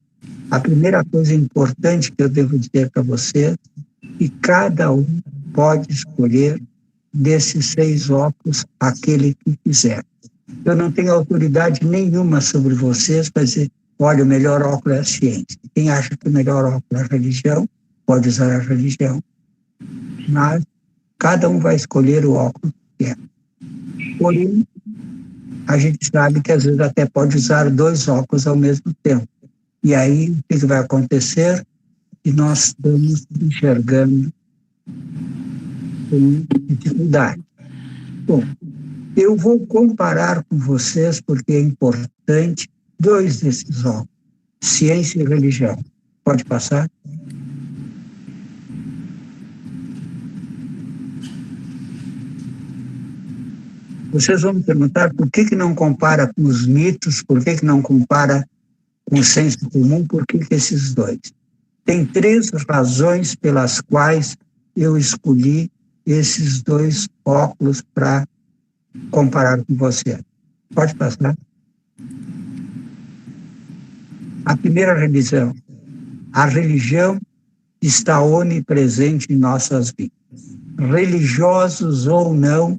A primeira coisa importante que eu devo dizer para você é que cada um pode escolher desses 6 óculos aquele que quiser. Eu não tenho autoridade nenhuma sobre vocês para dizer, olha, o melhor óculos é a ciência. Quem acha que o melhor óculos é a religião, pode usar a religião. Mas cada um vai escolher o óculos que quer. Porém, a gente sabe que às vezes até pode usar 2 óculos ao mesmo tempo. E aí, o que vai acontecer? E nós estamos enxergando com dificuldade. Bom, eu vou comparar com vocês, porque é importante, 2 desses óculos, ciência e religião. Pode passar? Vocês vão me perguntar por que não compara com os mitos, por que não compara com o senso comum, por que esses 2? Tem 3 razões pelas quais eu escolhi esses 2 óculos para comparar com você. Pode passar? A primeira revisão. A religião está onipresente em nossas vidas. Religiosos ou não,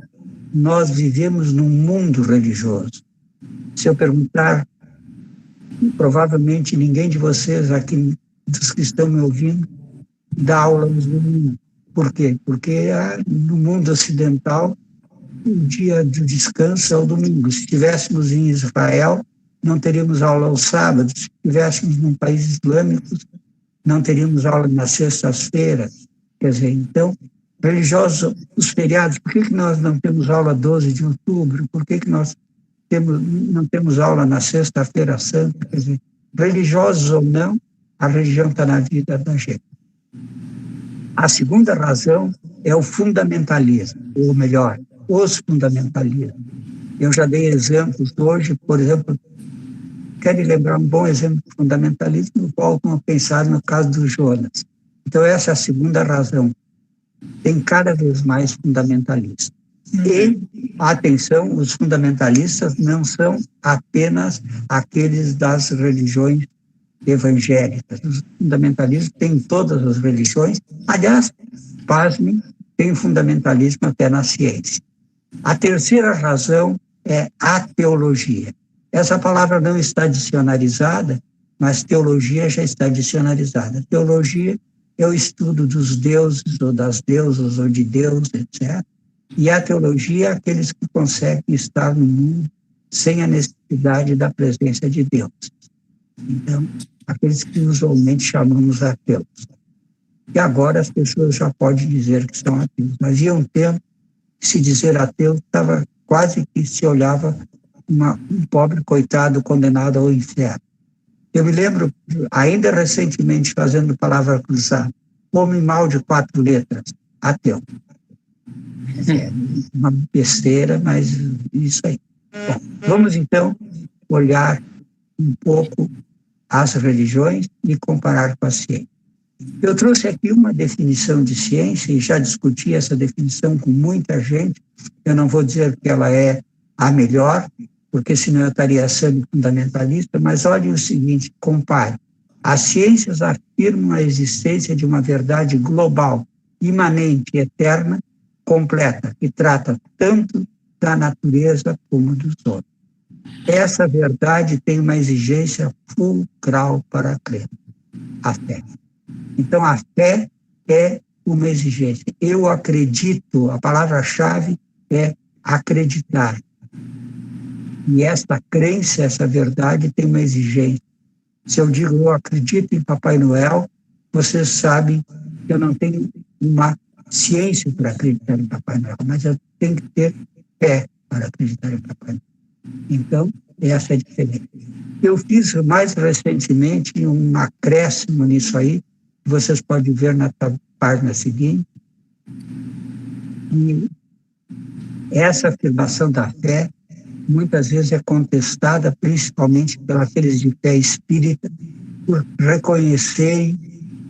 nós vivemos num mundo religioso. Se eu perguntar, provavelmente ninguém de vocês aqui, dos que estão me ouvindo, dá aula nos domingos. Por quê? Porque no mundo ocidental, o dia de descanso é o domingo. Se estivéssemos em Israel, não teríamos aula aos sábados. Se estivéssemos num país islâmico, não teríamos aula nas sextas-feiras. Quer dizer, então, religiosos, os feriados, por que nós não temos aula 12 de outubro? Por que nós não temos aula na sexta-feira santa? Quer dizer, religiosos ou não, a religião está na vida da gente. A segunda razão é o fundamentalismo, ou melhor, os fundamentalismos. Eu já dei exemplos hoje, por exemplo, querem lembrar um bom exemplo de fundamentalismo, voltam a pensar no caso do Jonas. Então, essa é a segunda razão. Tem cada vez mais fundamentalistas. E, atenção, os fundamentalistas não são apenas aqueles das religiões evangélicas. Os fundamentalistas têm todas as religiões. Aliás, pasmem, tem fundamentalismo até na ciência. A terceira razão é a teologia. Essa palavra não está dicionarizada, mas teologia já está dicionarizada. Teologia é o estudo dos deuses, ou das deusas, ou de Deus, etc. E a teologia é aqueles que conseguem estar no mundo sem a necessidade da presença de Deus. Então, aqueles que usualmente chamamos ateus. E agora as pessoas já podem dizer que são ateus. Mas havia um tempo que se dizer ateu estava quase que se olhava um pobre coitado condenado ao inferno. Eu me lembro, ainda recentemente, fazendo palavra cruzada, homem mal de 4 letras, ateu. É uma besteira, mas isso aí. Bom, vamos então olhar um pouco as religiões e comparar com a ciência. Eu trouxe aqui uma definição de ciência e já discuti essa definição com muita gente. Eu não vou dizer que ela é a melhor, porque senão eu estaria sendo fundamentalista, mas olhe o seguinte, compare. As ciências afirmam a existência de uma verdade global, imanente, eterna, completa, que trata tanto da natureza como dos homens. Essa verdade tem uma exigência fulcral para crer, a fé. Então, a fé é uma exigência. Eu acredito, a palavra-chave é acreditar. E essa crença, essa verdade tem uma exigência. Se eu digo eu acredito em Papai Noel, vocês sabem que eu não tenho uma ciência para acreditar em Papai Noel, mas eu tenho que ter fé para acreditar em Papai Noel. Então, essa é a diferença. Eu fiz mais recentemente um acréscimo nisso aí, que vocês podem ver na página seguinte. E essa afirmação da fé muitas vezes é contestada, principalmente pelos de fé espírita, por reconhecerem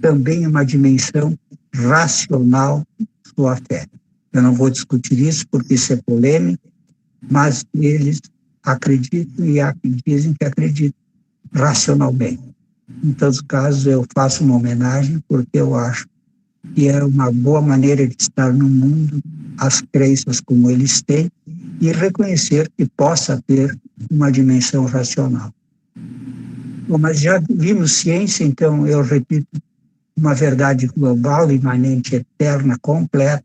também uma dimensão racional sua fé. Eu não vou discutir isso porque isso é polêmico, mas eles acreditam e dizem que acreditam racionalmente. Em todos os casos, eu faço uma homenagem porque eu acho que é uma boa maneira de estar no mundo, as crenças como eles têm, e reconhecer que possa ter uma dimensão racional. Bom, mas já vimos ciência, então eu repito, uma verdade global, imanente, eterna, completa,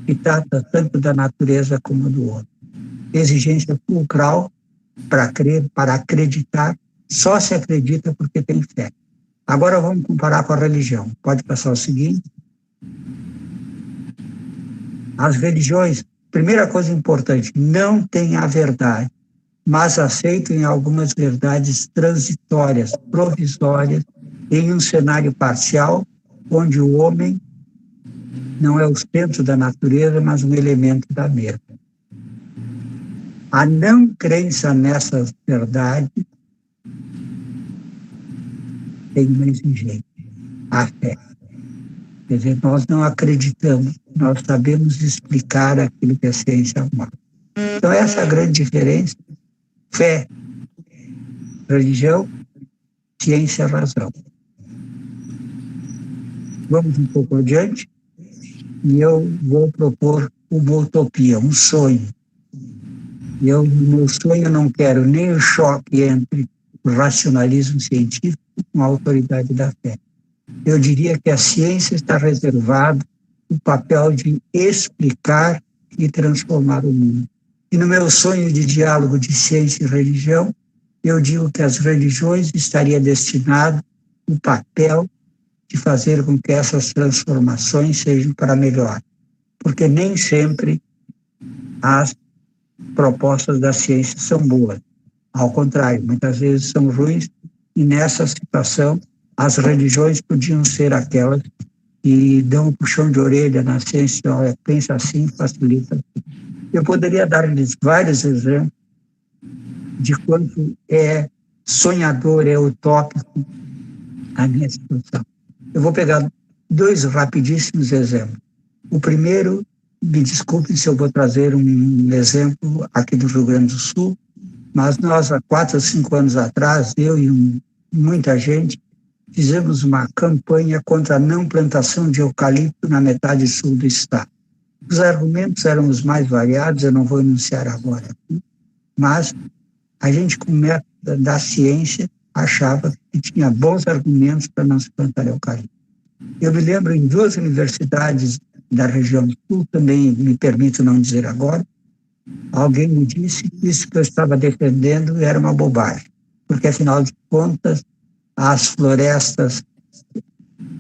que trata tanto da natureza como do homem. Exigência fulcral para crer, para acreditar, só se acredita porque tem fé. Agora vamos comparar com a religião. Pode passar o seguinte. As religiões, primeira coisa importante, não têm a verdade, mas aceitam algumas verdades transitórias, provisórias, em um cenário parcial, onde o homem não é o centro da natureza, mas um elemento da mesma. A não crença nessas verdades tem uma exigência, a fé. Quer dizer, nós não acreditamos, nós sabemos explicar aquilo que a ciência mostra. Então, essa é a grande diferença. Fé, religião, ciência, razão. Vamos um pouco adiante, e eu vou propor uma utopia, um sonho. No meu sonho, eu não quero nem o choque entre o racionalismo científico com a autoridade da fé. Eu diria que a ciência está reservada o papel de explicar e transformar o mundo. E no meu sonho de diálogo de ciência e religião, eu digo que as religiões estariam destinadas o papel de fazer com que essas transformações sejam para melhor. Porque nem sempre as propostas da ciência são boas. Ao contrário, muitas vezes são ruins, e nessa situação as religiões podiam ser aquelas que dão um puxão de orelha na ciência, olha, pensa assim, facilita. Eu poderia dar-lhes vários exemplos de quanto é sonhador, é utópico a minha situação. Eu vou pegar dois rapidíssimos exemplos. O primeiro, me desculpem se eu vou trazer um exemplo aqui do Rio Grande do Sul, mas nós, há 4 ou 5 anos atrás, eu e muita gente, fizemos uma campanha contra a não plantação de eucalipto na metade sul do estado. Os argumentos eram os mais variados, eu não vou enunciar agora aqui, mas a gente, com o método da ciência, achava que tinha bons argumentos para não se plantar eucalipto. Eu me lembro em 2 universidades da região sul, também me permito não dizer agora, alguém me disse que isso que eu estava defendendo era uma bobagem, porque, afinal de contas, as florestas,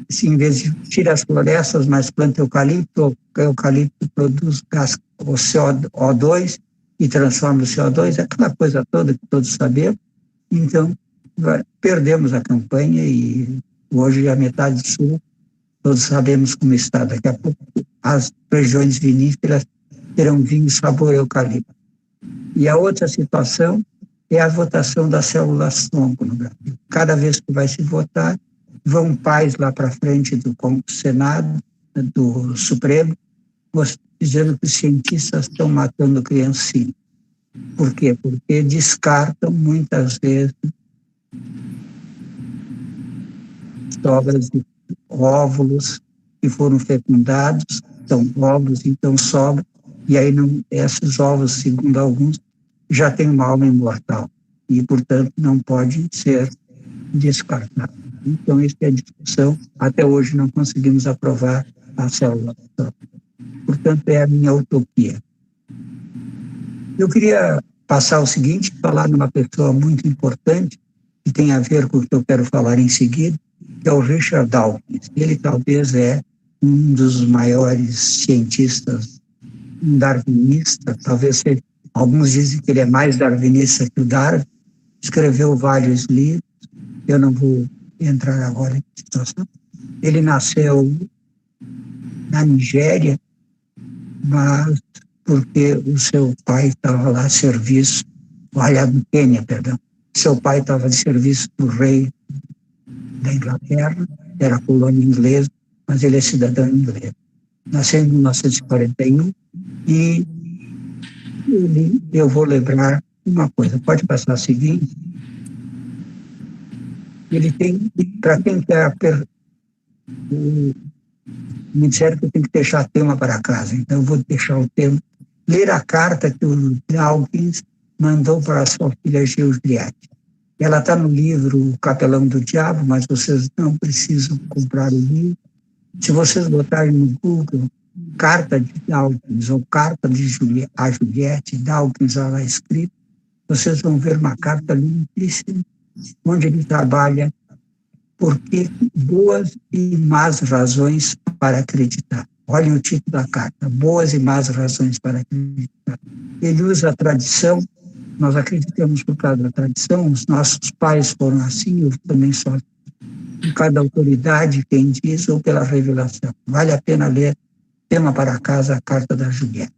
se em vez de tirar as florestas, mas planta eucalipto, o eucalipto produz gás, o CO2 e transforma o CO2, aquela coisa toda que todos sabemos. Então, perdemos a campanha e hoje a metade sul, todos sabemos como está. Daqui a pouco as regiões viníferas terão vinho sabor eucalipto. E a outra situação é a votação das células-tronco no Brasil. Cada vez que vai se votar, vão pais lá para frente do Senado, do Supremo, dizendo que os cientistas estão matando criancinhas. Por quê? Porque descartam muitas vezes sobras de óvulos que foram fecundados, são óvulos, então sobra, e aí esses ovos, segundo alguns, já têm uma alma imortal, e, portanto, não pode ser descartado. Então, essa é a discussão. Até hoje não conseguimos aprovar a célula. Portanto, é a minha utopia. Eu queria passar o seguinte, falar de uma pessoa muito importante, que tem a ver com o que eu quero falar em seguida, que é o Richard Dawkins. Ele talvez é um dos maiores cientistas darwinista, talvez seja, alguns dizem que ele é mais darwinista que o Darwin, escreveu vários livros, eu não vou entrar agora em situação. Ele nasceu na Nigéria, mas porque o seu pai estava lá a serviço, no Quênia, perdão. Seu pai estava de serviço do rei da Inglaterra, era colônia inglesa, mas ele é cidadão inglês. Nasceu em 1941 e eu vou lembrar uma coisa, pode passar a seguinte. Ele tem, para quem quer, me disseram que eu tenho que deixar tema para casa, então eu vou deixar o tema, ler a carta que o Dawkins mandou para a sua filha Juliette. Ela está no livro O Capelão do Diabo, mas vocês não precisam comprar o livro. Se vocês botarem no Google Carta de Dawkins ou Carta de a Juliette, Dawkins lá escrito, vocês vão ver uma carta lindíssima, onde ele trabalha porque boas e más razões para acreditar. Olhem o título da carta, Boas e Más Razões para Acreditar. Ele usa a tradição, nós acreditamos por causa da tradição, os nossos pais foram assim, eu também sou por causa da autoridade, quem diz, ou pela revelação. Vale a pena ler, tema para casa, a carta da Juliette.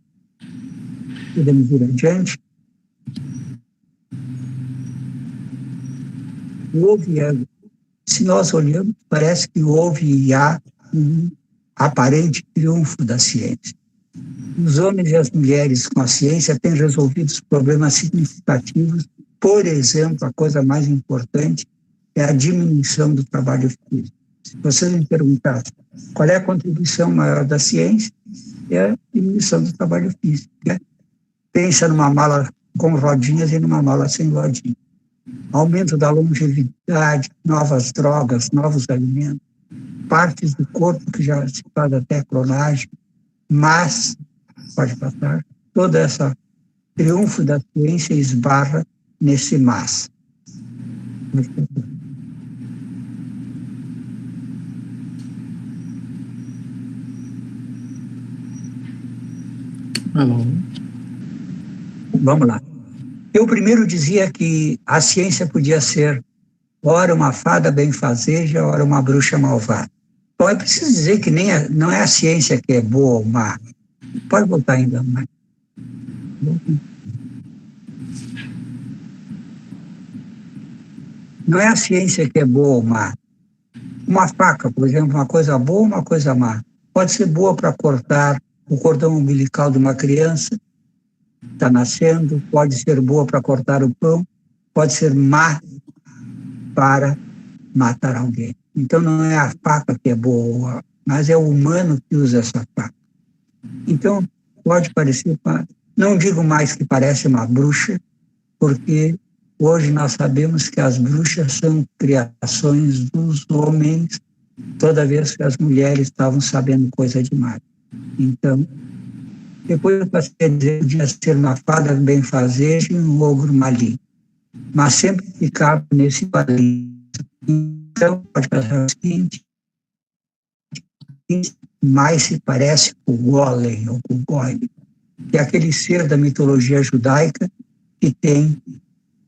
Podemos ir adiante. Se nós olhamos, parece que houve e há um aparente triunfo da ciência. Os homens e as mulheres com a ciência têm resolvido os problemas significativos. Por exemplo, a coisa mais importante é a diminuição do trabalho físico. Se vocês me perguntassem qual é a contribuição maior da ciência, é a diminuição do trabalho físico. Né? Pensa numa mala com rodinhas e numa mala sem rodinhas. Aumento da longevidade, novas drogas, novos alimentos, partes do corpo que já se faz até clonagem, mas, pode passar, toda essa triunfo da ciência esbarra nesse mas. Alô? Vamos lá. Eu primeiro dizia que a ciência podia ser ora uma fada benfazeja, ora uma bruxa malvada. Bom, é preciso dizer que não é a ciência que é boa ou má. Pode voltar ainda mais. Não é a ciência que é boa ou má. Uma faca, por exemplo, uma coisa boa ou uma coisa má. Pode ser boa para cortar o cordão umbilical de uma criança, está nascendo, pode ser boa para cortar o pão, pode ser má para matar alguém. Então não é a faca que é boa, mas é o humano que usa essa faca. Então pode parecer, não digo mais que parece uma bruxa, porque hoje nós sabemos que as bruxas são criações dos homens, toda vez que as mulheres estavam sabendo coisa demais. Então, depois eu passei a dizer que podia ser uma fada benfazeja e um ogro maligno. Mas sempre ficava nesse quadrinho. Então, pode passar o seguinte, mais se parece com o Golem ou com o Goyle, que é aquele ser da mitologia judaica que tem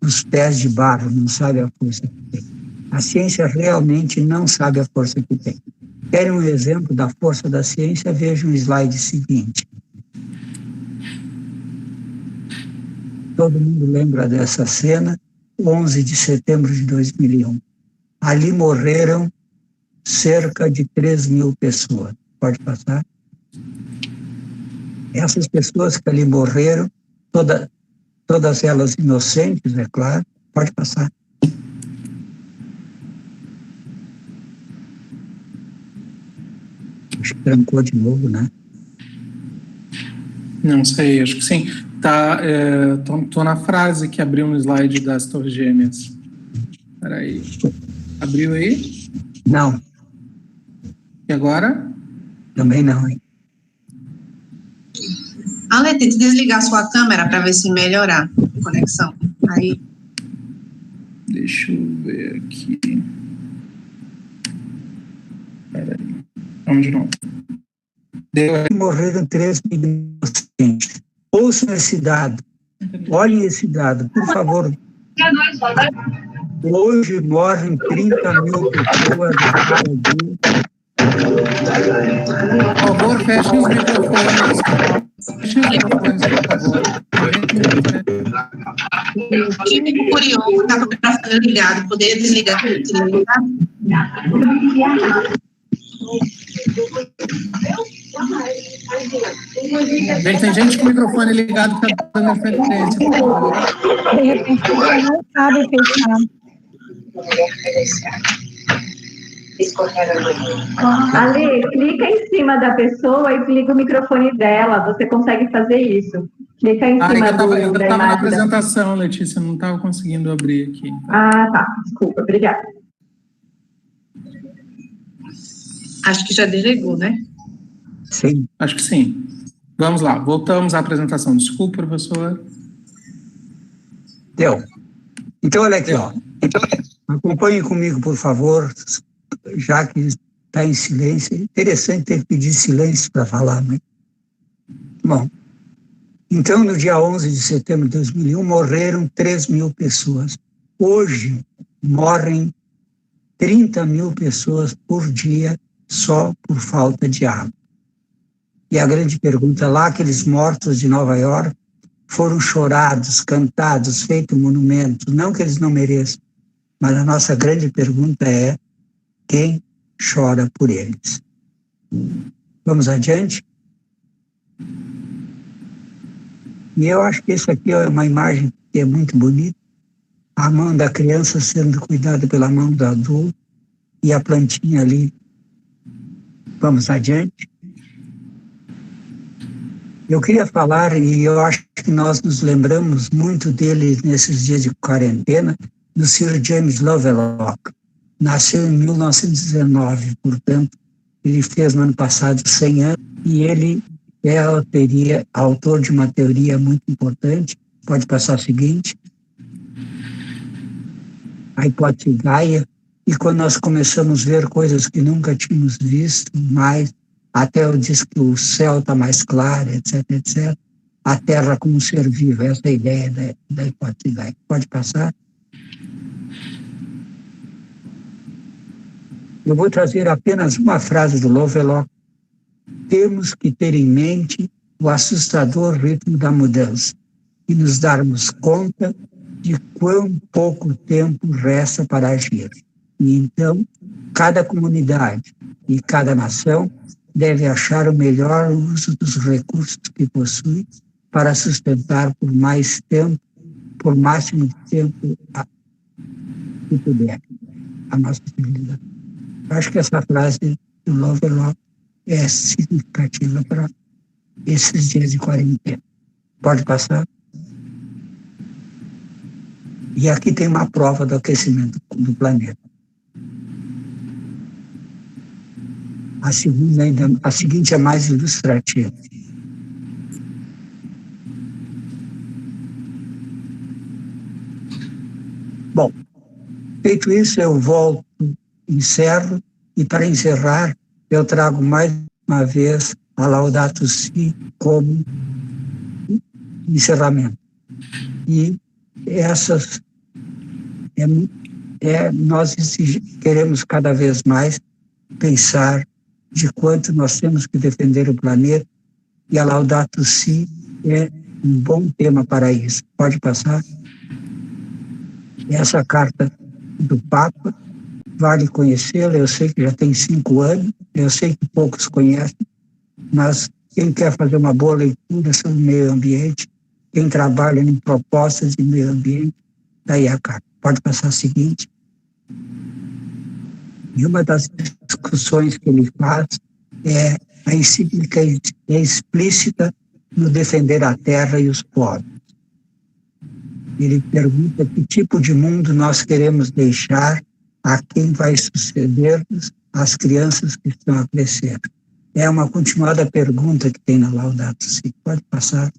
os pés de barro, não sabe a força que tem. A ciência realmente não sabe a força que tem. Querem um exemplo da força da ciência? Vejam o slide seguinte. Todo mundo lembra dessa cena, 11 de setembro de 2001. Ali morreram cerca de 3.000 pessoas. Pode passar? Essas pessoas que ali morreram, todas elas inocentes, é claro. Pode passar. Acho que trancou de novo, né? Não sei, acho que sim. Tá, tô na frase que abriu no slide das Torres Gêmeas. Espera aí. Abriu aí? Não. E agora? Também não, hein? Ale, tente desligar sua câmera para ver se melhorar a conexão. Aí. Deixa eu ver aqui. Espera aí. Vamos de novo. Morreram 3.000 inocentes. Ouçam esse dado. Olhem esse dado, por favor. Hoje morrem 30.000 pessoas a cada dia. Por favor, fechem os microfones. Fechem os microfones, por favor. Time curioso, está com o microfone ligado, poderia desligar. Bem, tem gente com o microfone ligado que está dando interferência, por favor. De repente, você não sabe fechar. Ali, clica em cima da pessoa e liga o microfone dela. Você consegue fazer isso. Clica em cima eu da estava na imagem. apresentação, Letícia, não estava conseguindo abrir aqui. Ah, tá. Desculpa, obrigada. Acho que já desligou, né? Sim. Acho que sim. Vamos lá, voltamos à apresentação. Desculpa, professor. Deu. Então, olha aqui, ó. Acompanhe comigo, por favor, já que está em silêncio. É interessante ter que pedir silêncio para falar, né? Bom, então, no dia 11 de setembro de 2001, morreram 3.000 pessoas. Hoje, morrem 30.000 pessoas por dia só por falta de água. E a grande pergunta lá, aqueles mortos de Nova York foram chorados, cantados, feitos monumentos, não que eles não mereçam, mas a nossa grande pergunta é: quem chora por eles? Vamos adiante? E eu acho que isso aqui é uma imagem que é muito bonita, a mão da criança sendo cuidada pela mão do adulto e a plantinha ali. Vamos adiante? Eu queria falar, e eu acho que nós nos lembramos muito dele nesses dias de quarentena, do Sir James Lovelock. Nasceu em 1919, portanto, ele fez no ano passado 100 anos, e ele é autor de uma teoria muito importante. Pode passar o seguinte: a hipótese Gaia, e quando nós começamos a ver coisas que nunca tínhamos visto, mais, até eu disse que o céu está mais claro, etc, etc, a Terra como um ser vivo, essa é a ideia da hipótese Gaia. Pode passar? Eu vou trazer apenas uma frase do Lovelock. Temos que ter em mente o assustador ritmo da mudança e nos darmos conta de quão pouco tempo resta para agir. E então, cada comunidade e cada nação deve achar o melhor uso dos recursos que possui para sustentar por mais tempo, por máximo tempo que puder, a nossa civilidade. Acho que essa frase do Lovelock é significativa para esses dias de quarentena. Pode passar? E aqui tem uma prova do aquecimento do planeta. A seguinte é mais ilustrativa. Bom, feito isso, eu volto, encerro, e para encerrar, eu trago mais uma vez a Laudato Si como encerramento. E essas, nós queremos cada vez mais pensar de quanto nós temos que defender o planeta, e a Laudato Si é um bom tema para isso. Pode passar? Essa carta do Papa, vale conhecê-la. Eu sei que já tem 5 anos, eu sei que poucos conhecem, mas quem quer fazer uma boa leitura sobre meio ambiente, quem trabalha em propostas de meio ambiente, daí a carta. Pode passar a seguinte. E uma das discussões que ele faz é a encíclica é explícita no defender a terra e os povos. Ele pergunta que tipo de mundo nós queremos deixar a quem vai suceder-nos, as crianças que estão a crescer. É uma continuada pergunta que tem na Laudato Si. Pode passar.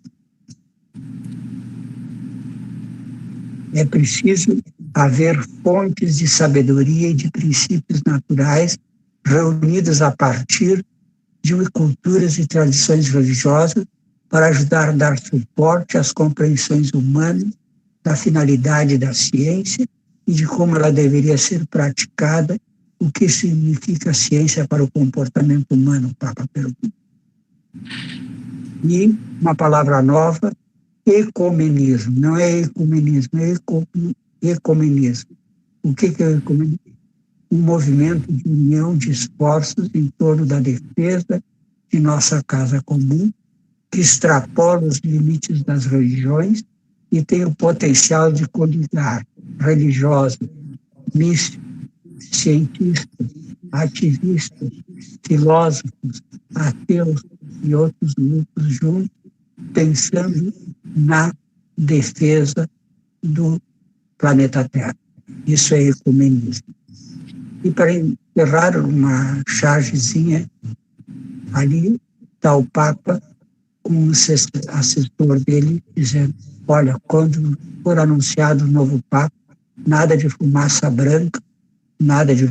É preciso haver fontes de sabedoria e de princípios naturais reunidos a partir de culturas e tradições religiosas para ajudar a dar suporte às compreensões humanas da finalidade da ciência e de como ela deveria ser praticada, o que significa ciência para o comportamento humano, o Papa pergunta. E uma palavra nova, ecumenismo. Não é ecumenismo, é ecumenismo. O que é o ecumenismo? Um movimento de união de esforços em torno da defesa de nossa casa comum, que extrapola os limites das religiões e tem o potencial de coligar religiosos, místicos, cientistas, ativistas, filósofos, ateus e outros grupos juntos, pensando na defesa do planeta Terra. Isso é ecumenismo. E para encerrar uma chargezinha, ali está o Papa com um assessor dele dizendo, olha, quando for anunciado o novo Papa, nada de fumaça branca, nada de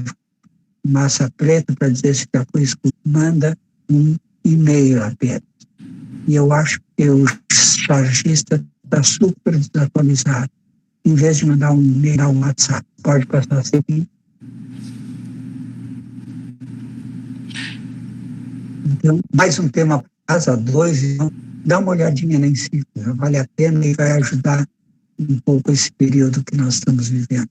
fumaça preta para dizer se já foi escolhido, manda um e-mail apenas. E eu acho que o chargista está super desatualizado. Em vez de mandar um e-mail, um WhatsApp. Pode passar a seguir. Então, mais um tema casa 2, então, dá uma olhadinha na encíclica, vale a pena e vai ajudar um pouco esse período que nós estamos vivendo.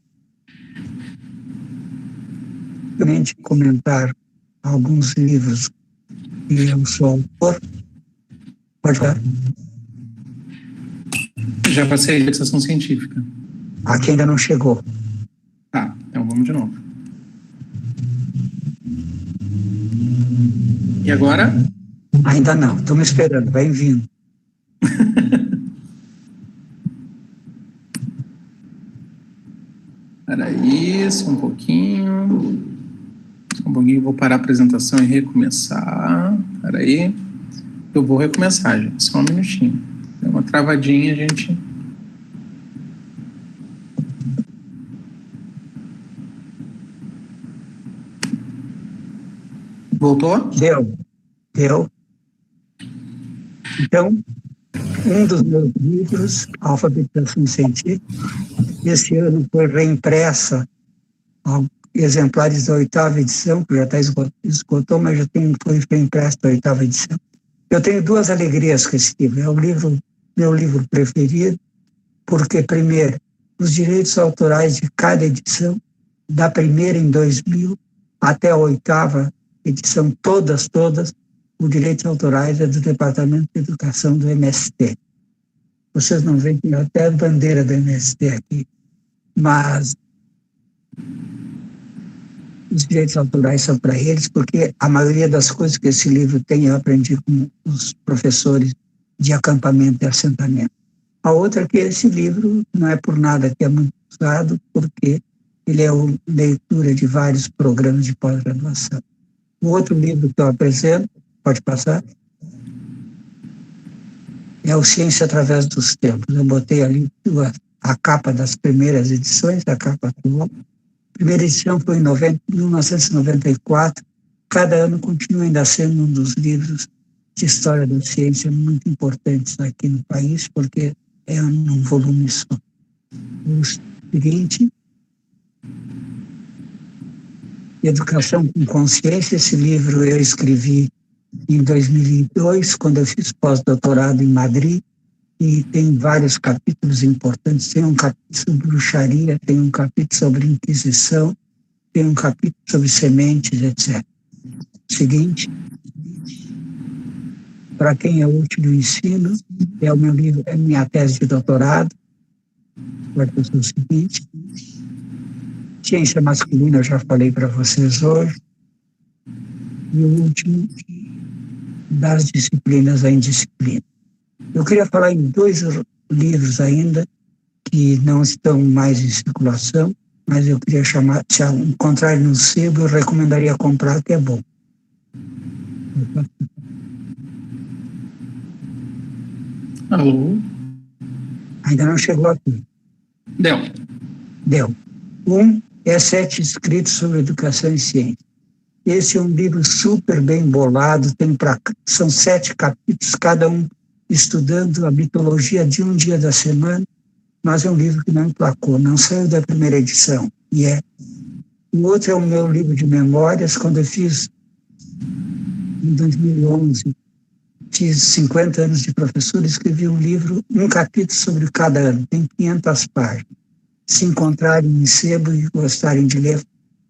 Realmente comentar alguns livros que eu sou autor. Pode dar? Já passei a iniciação científica. Aqui ainda não chegou. Tá, então vamos de novo. E agora? Ainda não, estou me esperando, vai vindo. Peraí, só um pouquinho. Só um pouquinho, vou parar a apresentação e recomeçar. Peraí. Eu vou recomeçar, gente, só um minutinho. Deu uma travadinha, gente. Voltou? Deu. Então, um dos meus livros, Alfabetização Científica, esse ano foi reimpressa, exemplares da 8ª edição, que já está esgotou, mas já foi reimpressa da 8ª edição. Eu tenho 2 alegrias com esse livro. É o meu livro preferido, porque, primeiro, os direitos autorais de cada edição, da primeira em 2000 até a 8ª edição, todas, os direitos autorais é do Departamento de Educação do MST. Vocês não veem, tem até a bandeira do MST aqui, mas os direitos autorais são para eles, porque a maioria das coisas que esse livro tem eu aprendi com os professores de acampamento e assentamento. A outra é que esse livro não é por nada que é muito usado, porque ele é uma leitura de vários programas de pós-graduação. O outro livro que eu apresento, pode passar, é o Ciência através dos Tempos. Eu botei ali a capa das primeiras edições, a capa atual. A primeira edição foi em 1994. Cada ano continua ainda sendo um dos livros de história da ciência muito importantes aqui no país, porque é um volume só. O seguinte, Educação com Consciência. Esse livro eu escrevi em 2002, quando eu fiz pós-doutorado em Madrid, e tem vários capítulos importantes. Tem um capítulo sobre bruxaria, tem um capítulo sobre Inquisição, tem um capítulo sobre sementes, etc. Seguinte, para quem é útil do ensino, é o meu livro, é minha tese de doutorado, o seguinte, ciência masculina, eu já falei para vocês hoje, e o último, das disciplinas à indisciplina. Eu queria falar em 2 livros ainda, que não estão mais em circulação, mas eu queria chamar, se encontrar no sebo, eu recomendaria comprar, que é bom. Alô? Ainda não chegou aqui. Deu. Um é 7 escritos sobre educação e ciência. Esse é um livro super bem bolado, são 7 capítulos, cada um estudando a mitologia de um dia da semana, mas é um livro que não emplacou, não saiu da primeira edição. O outro é o meu livro de memórias, quando eu fiz, em 2011, fiz 50 anos de professor, escrevi um livro, um capítulo sobre cada ano, tem 500 páginas. Se encontrarem em sebo e gostarem de ler,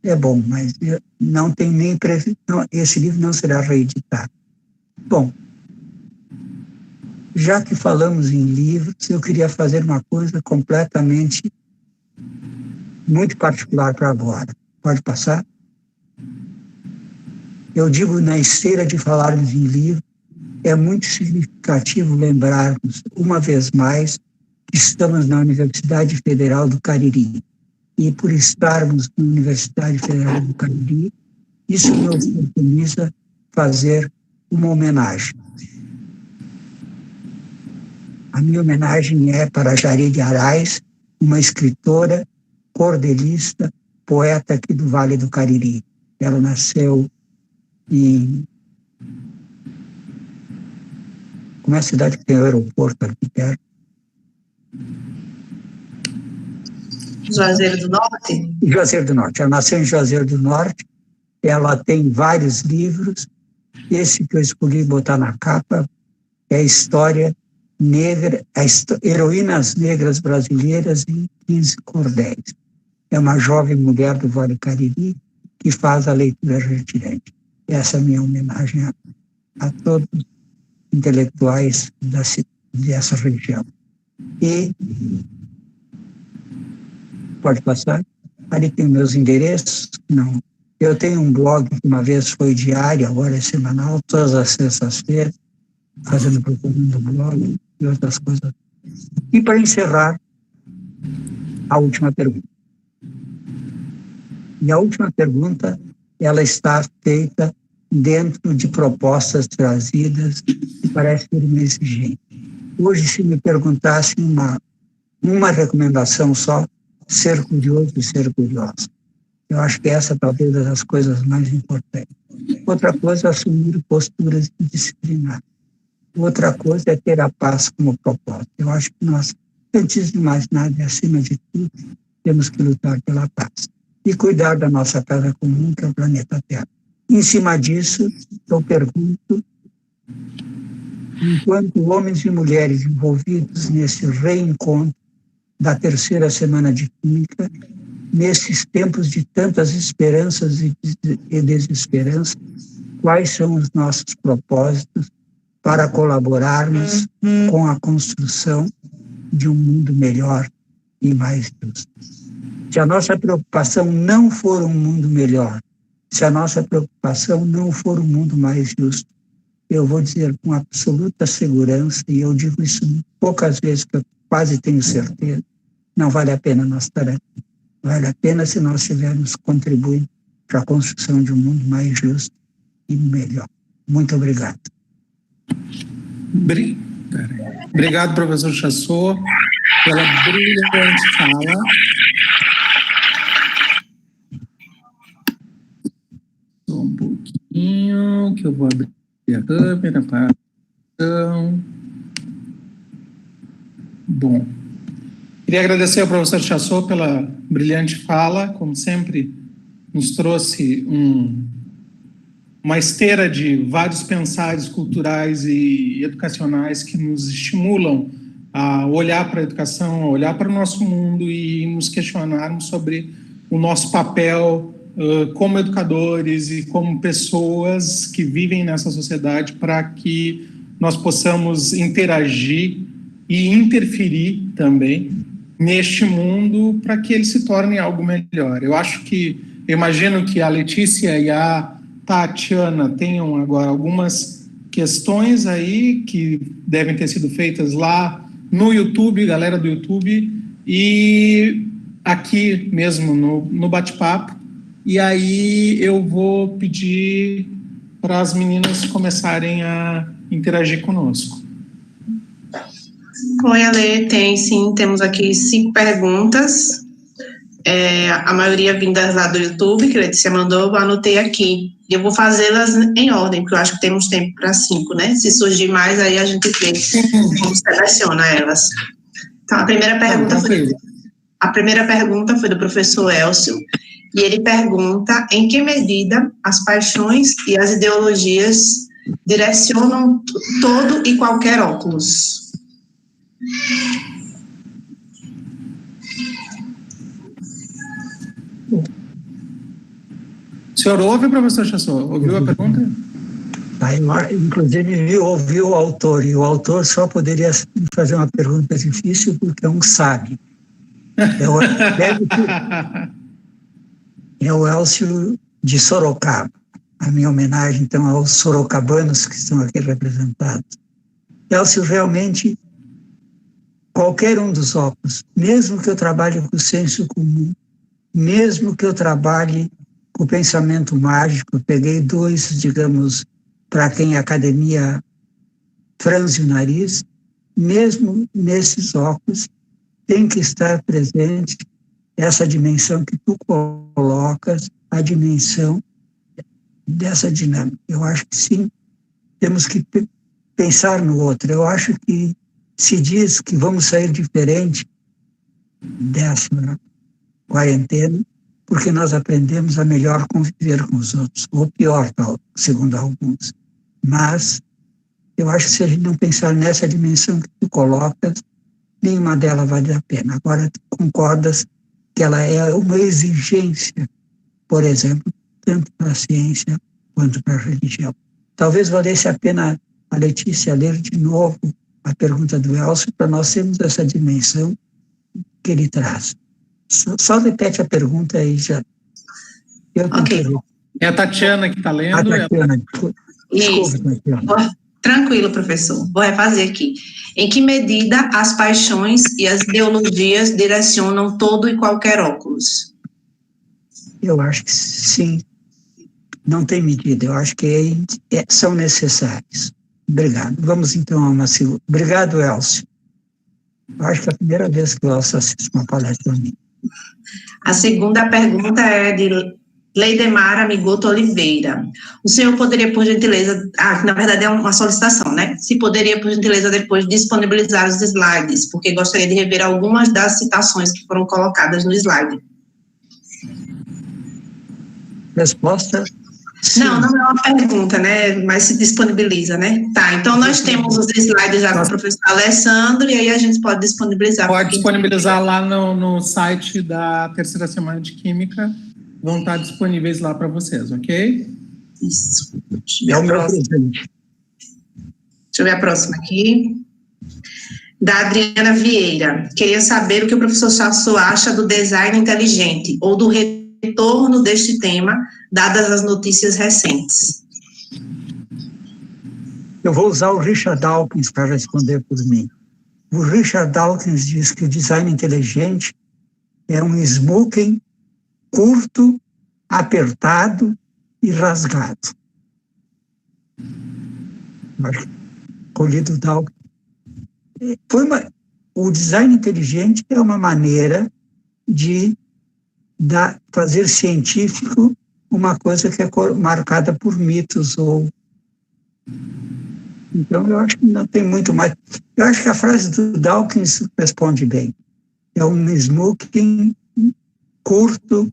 é bom, mas não tem nem previsão, esse livro não será reeditado. Bom, já que falamos em livros, eu queria fazer uma coisa completamente muito particular para agora. Pode passar? Eu digo, na esteira de falarmos em livro, é muito significativo lembrarmos, uma vez mais, que estamos na Universidade Federal do Cariri. E por estarmos na Universidade Federal do Cariri, isso nos oportuniza fazer uma homenagem. A minha homenagem é para Jari de Arraes, uma escritora, cordelista, poeta aqui do Vale do Cariri. Ela nasceu em... Como é a cidade que tem o aeroporto aqui perto? Juazeiro do Norte? Juazeiro do Norte. Ela nasceu em Juazeiro do Norte. Ela tem vários livros. Esse que eu escolhi botar na capa é a história negra, Heroínas Negras Brasileiras em 15 Cordéis. É uma jovem mulher do Vale do Cariri que faz a leitura retirante. Essa é a minha homenagem a todos os intelectuais dessa região. E, pode passar, ali tem meus endereços, não. Eu tenho um blog que uma vez foi diário, agora é semanal, todas as sextas-feiras, fazendo propaganda do blog e outras coisas. E para encerrar, a última pergunta. E a última pergunta, ela está feita dentro de propostas trazidas que parece ser uma exigência. Hoje, se me perguntassem uma recomendação só, ser curioso e ser curiosa. Eu acho que essa talvez é das coisas mais importantes. Outra coisa é assumir posturas disciplinares. Outra coisa é ter a paz como propósito. Eu acho que nós, antes de mais nada e acima de tudo, temos que lutar pela paz e cuidar da nossa casa comum, que é o planeta Terra. Em cima disso, eu pergunto, enquanto homens e mulheres envolvidos nesse reencontro da terceira semana de Química, nesses tempos de tantas esperanças e desesperanças, quais são os nossos propósitos para colaborarmos com a construção de um mundo melhor e mais justo? Se a nossa preocupação não for um mundo melhor, se a nossa preocupação não for um mundo mais justo, eu vou dizer com absoluta segurança, e eu digo isso poucas vezes, que eu quase tenho certeza, não vale a pena nós estar aqui. Vale a pena se nós estivermos contribuindo para a construção de um mundo mais justo e melhor. Muito obrigado. Obrigado, professor Chassot, pela brilhante fala. Só um pouquinho, que eu vou abrir a câmera para a... Bom, queria agradecer ao professor Chassot pela brilhante fala, como sempre, nos trouxe uma esteira de vários pensares culturais e educacionais que nos estimulam a olhar para a educação, a olhar para o nosso mundo e nos questionarmos sobre o nosso papel como educadores e como pessoas que vivem nessa sociedade para que nós possamos interagir e interferir também neste mundo para que ele se torne algo melhor. Eu imagino que a Letícia e a Tatiana tenham agora algumas questões aí que devem ter sido feitas lá no YouTube, galera do YouTube, e aqui mesmo no bate-papo. E aí eu vou pedir para as meninas começarem a interagir conosco. Oi, Ale, temos aqui 5 perguntas, a maioria vindas lá do YouTube, que a Letícia mandou, eu anotei aqui. E eu vou fazê-las em ordem, porque eu acho que temos tempo para 5, né? Se surgir mais, aí a gente vê como seleciona elas. Então, a primeira pergunta foi do professor Elcio, e ele pergunta em que medida as paixões e as ideologias direcionam todo e qualquer óculos. O senhor ouve, professor Chassot? Ouviu a pergunta? Inclusive, ouviu o autor, e o autor só poderia fazer uma pergunta difícil porque é um sábio. É o Elcio de Sorocaba. A minha homenagem, então, aos sorocabanos que estão aqui representados. Elcio, realmente, qualquer um dos óculos, mesmo que eu trabalhe com o senso comum, mesmo que eu trabalhe com o pensamento mágico, peguei 2, digamos, para quem a academia franze o nariz, mesmo nesses óculos, tem que estar presente essa dimensão que tu colocas, a dimensão dessa dinâmica. Eu acho que sim, temos que pensar no outro. Eu acho que se diz que vamos sair diferente dessa quarentena, porque nós aprendemos a melhor conviver com os outros, ou pior, segundo alguns. Mas eu acho que se a gente não pensar nessa dimensão que tu colocas, nenhuma delas vale a pena. Agora, tu concordas que ela é uma exigência, por exemplo, tanto para a ciência quanto para a religião. Talvez valesse a pena a Letícia ler de novo a pergunta do Elcio, para nós termos essa dimensão que ele traz. Só repete a pergunta aí já. Ok. É a Tatiana que está lendo. A Tatiana, Isso. Tatiana. Tranquilo, professor. Vou refazer aqui. Em que medida as paixões e as ideologias direcionam todo e qualquer óculos? Eu acho que sim. Não tem medida. Eu acho que são necessários. Obrigado. Vamos então a uma segunda. Obrigado, Elcio. Eu acho que é a primeira vez que o Elcio assiste uma palestra minha. A segunda pergunta é de Leidemar Amigoto Oliveira. O senhor poderia, por gentileza, na verdade é uma solicitação, né? Se poderia, por gentileza, depois disponibilizar os slides, porque gostaria de rever algumas das citações que foram colocadas no slide. Resposta? Sim. Não é uma pergunta, né? Mas se disponibiliza, né? Tá, então nós temos os slides já com o professor Alessandro, e aí a gente pode disponibilizar. Pode disponibilizar lá no site da terceira semana de Química, vão estar disponíveis lá para vocês, ok? Isso. Deixa eu ver a próxima aqui. Da Adriana Vieira. Queria saber o que o professor Chassot acha do design inteligente, ou do retorno deste tema, dadas as notícias recentes. Eu vou usar o Richard Dawkins para responder por mim. O Richard Dawkins diz que o design inteligente é um smoking curto, apertado e rasgado. Colhido Dawkins. O design inteligente é uma maneira de fazer científico uma coisa que é marcada por mitos Então, eu acho que não tem muito mais. Eu acho que a frase do Dawkins responde bem. É um smoking curto,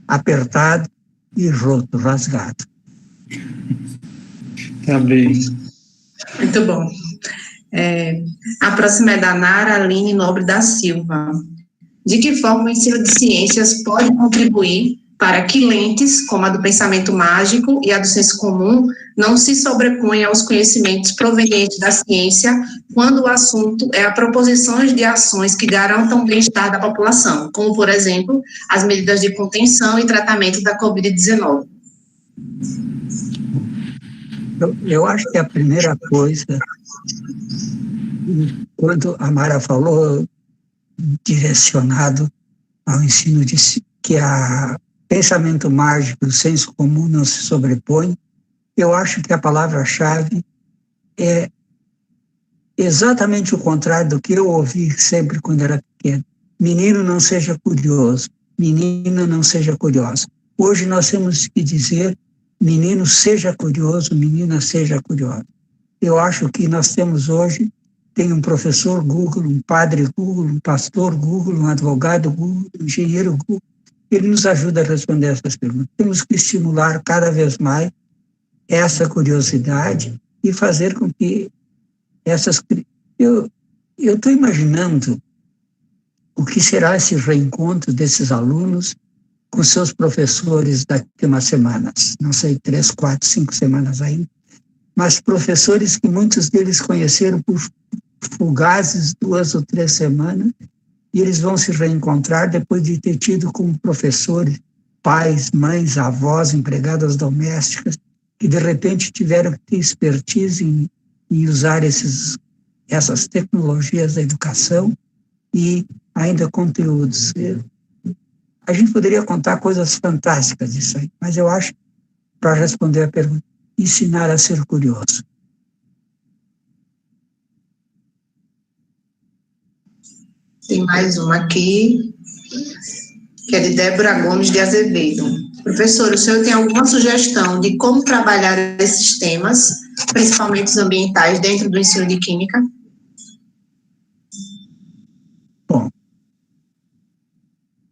apertado e roto, rasgado. Tá bem. Muito bom. A próxima é da Nara Aline Nobre da Silva. De que forma o ensino de ciências pode contribuir para que lentes, como a do pensamento mágico e a do senso comum, não se sobreponham aos conhecimentos provenientes da ciência quando o assunto é a proposição de ações que garantam o bem-estar da população, como, por exemplo, as medidas de contenção e tratamento da Covid-19. Eu acho que a primeira coisa, quando a Mara falou direcionado ao ensino de que a pensamento mágico e o senso comum não se sobrepõem, eu acho que a palavra-chave é exatamente o contrário do que eu ouvi sempre quando era pequeno. Menino, não seja curioso. Menina, não seja curiosa. Hoje nós temos que dizer, menino, seja curioso, menina, seja curiosa. Eu acho que nós temos hoje, tem um professor Google, um padre Google, um pastor Google, um advogado Google, um engenheiro Google. Ele nos ajuda a responder essas perguntas. Temos que estimular cada vez mais essa curiosidade e fazer com que essas... Eu estou imaginando o que será esse reencontro desses alunos com seus professores daqui a umas semanas. Não sei, 3, 4, 5 semanas ainda. Mas professores que muitos deles conheceram por fugazes 2 ou 3 semanas, e eles vão se reencontrar depois de ter tido como professores, pais, mães, avós, empregadas domésticas, que de repente tiveram que ter expertise em usar essas tecnologias da educação e ainda conteúdos. A gente poderia contar coisas fantásticas disso aí, mas eu acho, para responder a pergunta, ensinar a ser curioso. Tem mais uma aqui, que é de Débora Gomes de Azevedo. Professor, o senhor tem alguma sugestão de como trabalhar esses temas, principalmente os ambientais, dentro do ensino de Química? Bom,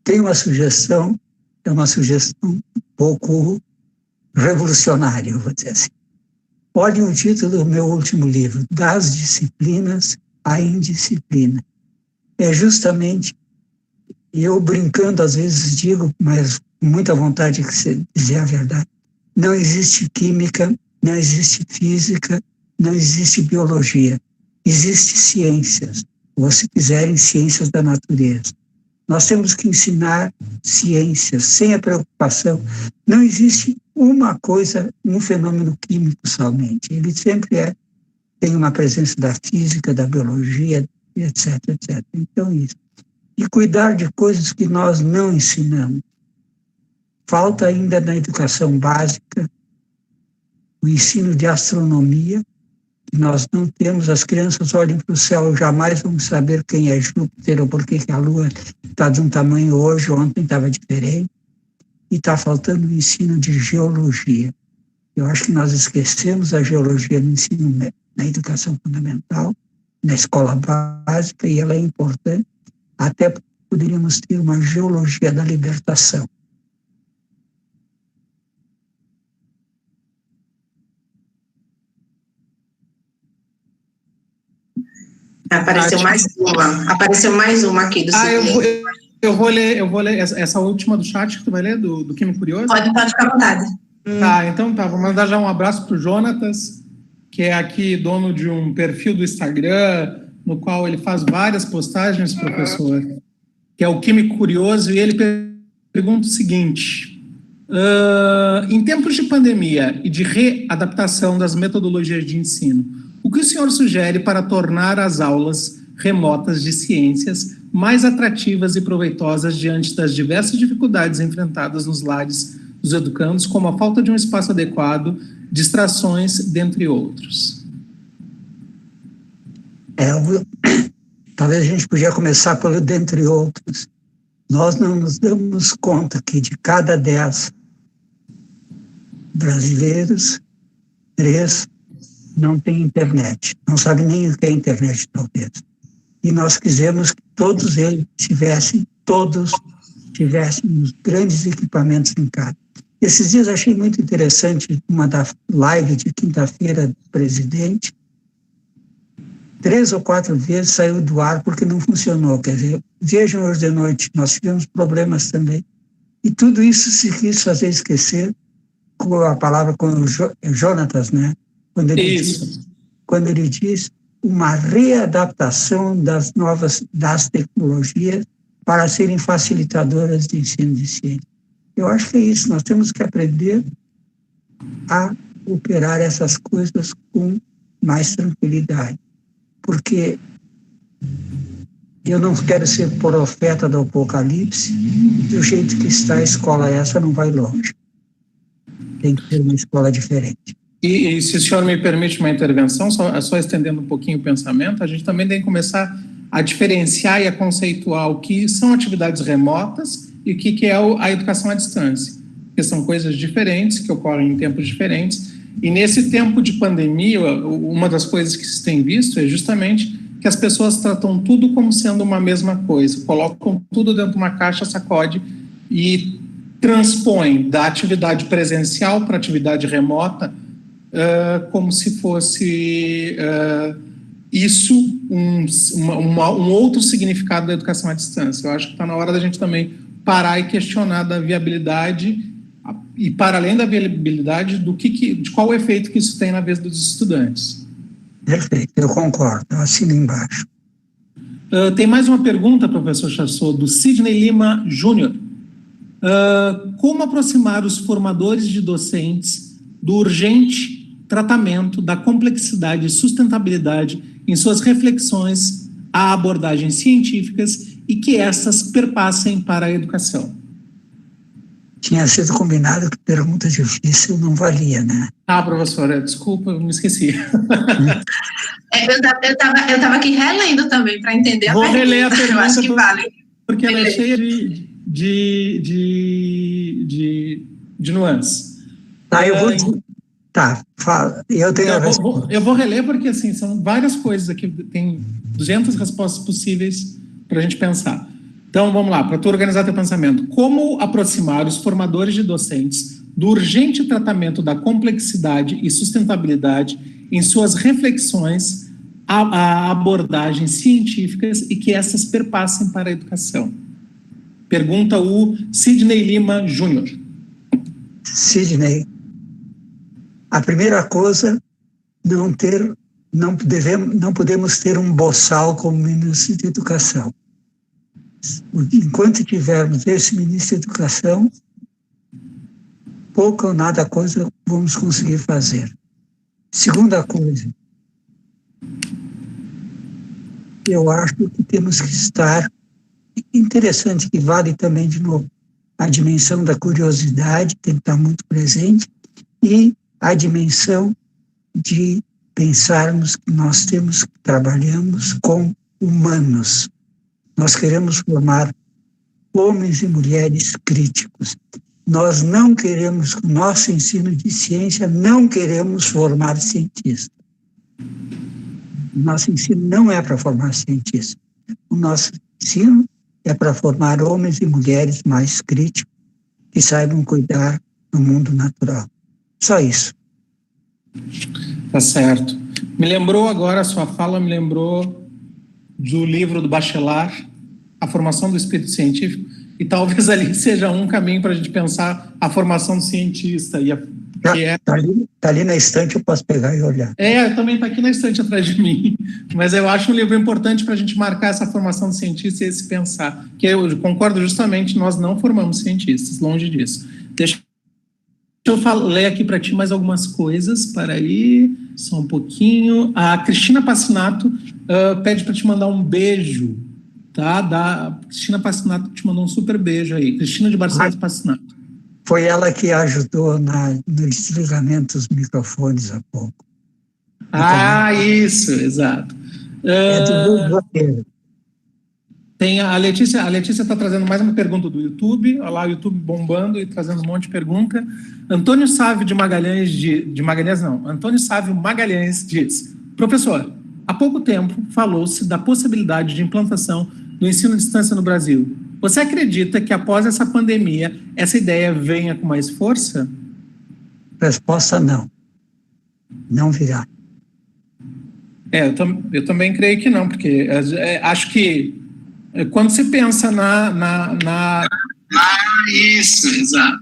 tem uma sugestão, é uma sugestão um pouco revolucionária, eu vou dizer assim. Olhem o título do meu último livro, Das Disciplinas à Indisciplina. É justamente, eu brincando às vezes digo, mas com muita vontade de dizer a verdade, não existe química, não existe física, não existe biologia, existe ciências, ou se quiserem, ciências da natureza. Nós temos que ensinar ciências sem a preocupação. Não existe uma coisa, um fenômeno químico somente. Ele sempre tem uma presença da física, da biologia, etc, etc. Então, isso. E cuidar de coisas que nós não ensinamos. Falta ainda na educação básica o ensino de astronomia, que nós não temos. As crianças olham para o céu, jamais vão saber quem é Júpiter ou por que a Lua está de um tamanho hoje, ontem estava diferente. E está faltando o ensino de geologia. Eu acho que nós esquecemos a geologia no ensino, na educação fundamental, na escola básica, e ela é importante, até porque poderíamos ter uma geologia da libertação. Apareceu mais uma aqui do eu vou ler essa última do chat que tu vai ler, do Químico Curioso? Pode ficar à vontade. Tá, então tá, vou mandar já um abraço para o Jonatas, que é aqui dono de um perfil do Instagram, no qual ele faz várias postagens, professor, que é o Químico Curioso, e ele pergunta o seguinte: em tempos de pandemia e de readaptação das metodologias de ensino, o que o senhor sugere para tornar as aulas remotas de ciências mais atrativas e proveitosas diante das diversas dificuldades enfrentadas nos lares dos educandos, como a falta de um espaço adequado, distrações, dentre outros? Talvez a gente podia começar pelo dentre outros. Nós não nos damos conta que de cada 10 brasileiros, 3 não têm internet, não sabem nem o que é internet, talvez. E nós quisemos que todos eles tivessem os grandes equipamentos em casa. Esses dias achei muito interessante uma da live de quinta-feira do presidente. 3 ou 4 vezes saiu do ar porque não funcionou. Quer dizer, vejam hoje de noite, nós tivemos problemas também. E tudo isso se quis fazer esquecer com a palavra com o Jonatas, né? Quando ele diz uma readaptação das tecnologias para serem facilitadoras de ensino de ciência. Eu acho que é isso, nós temos que aprender a operar essas coisas com mais tranquilidade, porque eu não quero ser profeta do apocalipse, do jeito que está a escola essa não vai longe. Tem que ter uma escola diferente. E se o senhor me permite uma intervenção, só estendendo um pouquinho o pensamento, a gente também tem que começar a diferenciar e a conceituar o que são atividades remotas e o que é a educação à distância, porque são coisas diferentes, que ocorrem em tempos diferentes, e nesse tempo de pandemia, uma das coisas que se tem visto é justamente que as pessoas tratam tudo como sendo uma mesma coisa, colocam tudo dentro de uma caixa, sacode e transpõem da atividade presencial para a atividade remota como se fosse isso um outro significado da educação à distância. Eu acho que está na hora da gente também parar e questionar da viabilidade e, para além da viabilidade, de qual o efeito que isso tem na vida dos estudantes. Perfeito, eu concordo, eu assino embaixo. Tem mais uma pergunta, professor Chassot, do Sidney Lima Júnior. Como aproximar os formadores de docentes do urgente tratamento da complexidade e sustentabilidade em suas reflexões a abordagens científicas e que essas perpassem para a educação? Tinha sido combinado que pergunta difícil não valia, né? Professora, desculpa, eu me esqueci. Eu estava aqui relendo também para entender a pergunta. Vou reler a pergunta. Eu acho que vale. Porque ela é cheia de nuances. Fala. Eu tenho a resposta. Eu vou reler porque, assim, são várias coisas aqui, tem 200 respostas possíveis para a gente pensar. Então, vamos lá, para tu organizar teu pensamento. Como aproximar os formadores de docentes do urgente tratamento da complexidade e sustentabilidade em suas reflexões a abordagens científicas e que essas perpassem para a educação? Pergunta o Sidney Lima Júnior. Sidney, a primeira coisa, não podemos ter um boçal como ministro de educação. Enquanto tivermos esse ministro de educação, pouca ou nada coisa vamos conseguir fazer. Segunda coisa, eu acho que temos que estar, interessante que vale também de novo, a dimensão da curiosidade tem que estar muito presente e a dimensão de pensarmos que nós trabalhamos com humanos. Nós queremos formar homens e mulheres críticos. Nós não queremos, com o nosso ensino de ciência, não queremos formar cientistas. O nosso ensino não é para formar cientistas. O nosso ensino é para formar homens e mulheres mais críticos que saibam cuidar do mundo natural. Só isso. Tá certo. Me lembrou agora, a sua fala me lembrou do livro do Bachelard, A Formação do Espírito Científico, e talvez ali seja um caminho para a gente pensar a formação do cientista. Tá ali na estante, eu posso pegar e olhar. Também está aqui na estante atrás de mim. Mas eu acho um livro importante para a gente marcar essa formação do cientista e esse pensar. Que eu concordo justamente, nós não formamos cientistas, longe disso. Deixa eu ler aqui para ti mais algumas coisas. Para aí, só um pouquinho. A Cristina Passinato pede para te mandar um beijo, tá? Cristina Passinato te mandou um super beijo aí. Cristina de Barcelos Passinato. Foi ela que ajudou no desligamento dos microfones há pouco. Isso, exato. Do roteiro. Tem a Letícia está trazendo mais uma pergunta do YouTube. Olha lá, o YouTube bombando e trazendo um monte de pergunta. Antônio Sávio Antônio Sávio Magalhães diz: professor, há pouco tempo falou-se da possibilidade de implantação do ensino à distância no Brasil. Você acredita que após essa pandemia, essa ideia venha com mais força? Resposta não. Não virá. Eu também creio que não, porque acho que quando se pensa Isso, exato.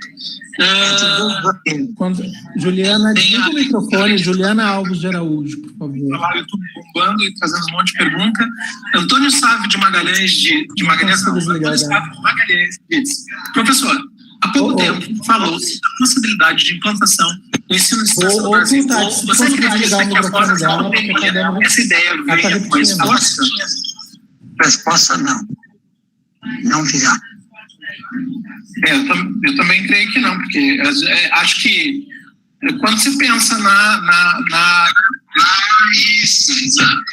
Juliana, desliga o microfone. Juliana Alves de Araújo, por favor. O YouTube bombando e trazendo um monte de pergunta. Antônio Sávio de Magalhães, Antônio Sávio de Magalhães diz: professor, há pouco tempo falou-se da possibilidade de implantação do ensino de distância no Brasil. Você acredita que após a pandemia essa ideia venha com mais força? Resposta não. Não virá. Eu também creio que não, porque acho que quando se pensa isso, exato.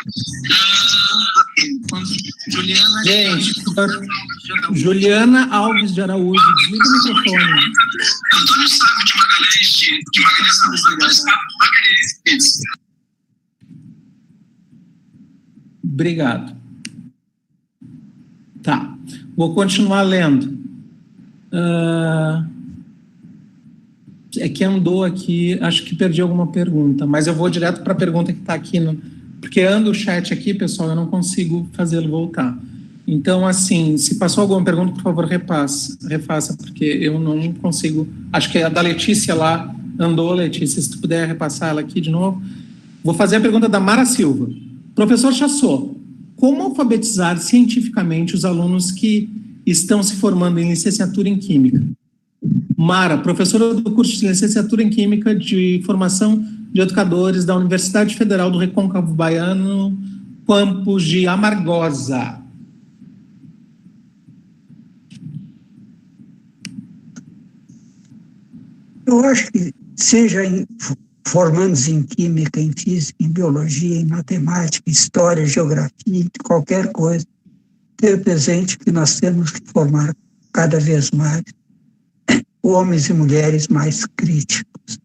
Juliana Alves de Araújo, desliga o microfone. Antônio Sávio de Magalhães, Antônio Sávio de Magalhães. Obrigado. Tá, vou continuar lendo. É que andou aqui, acho que perdi alguma pergunta, mas eu vou direto para a pergunta que está aqui, porque anda o chat aqui, pessoal, eu não consigo fazê-lo voltar. Então, assim, se passou alguma pergunta, por favor, refaça, porque eu não consigo. Acho que a da Letícia lá andou, Letícia, se tu puder repassar ela aqui de novo. Vou fazer a pergunta da Mara Silva. Professor Chassot, como alfabetizar cientificamente os alunos que estão se formando em licenciatura em Química? Mara, professora do curso de licenciatura em Química de Formação de Educadores da Universidade Federal do Recôncavo Baiano, campus de Amargosa. Eu acho que seja formandos em Química, em Física, em Biologia, em Matemática, História, Geografia, qualquer coisa, ter presente que nós temos que formar cada vez mais homens e mulheres mais críticos,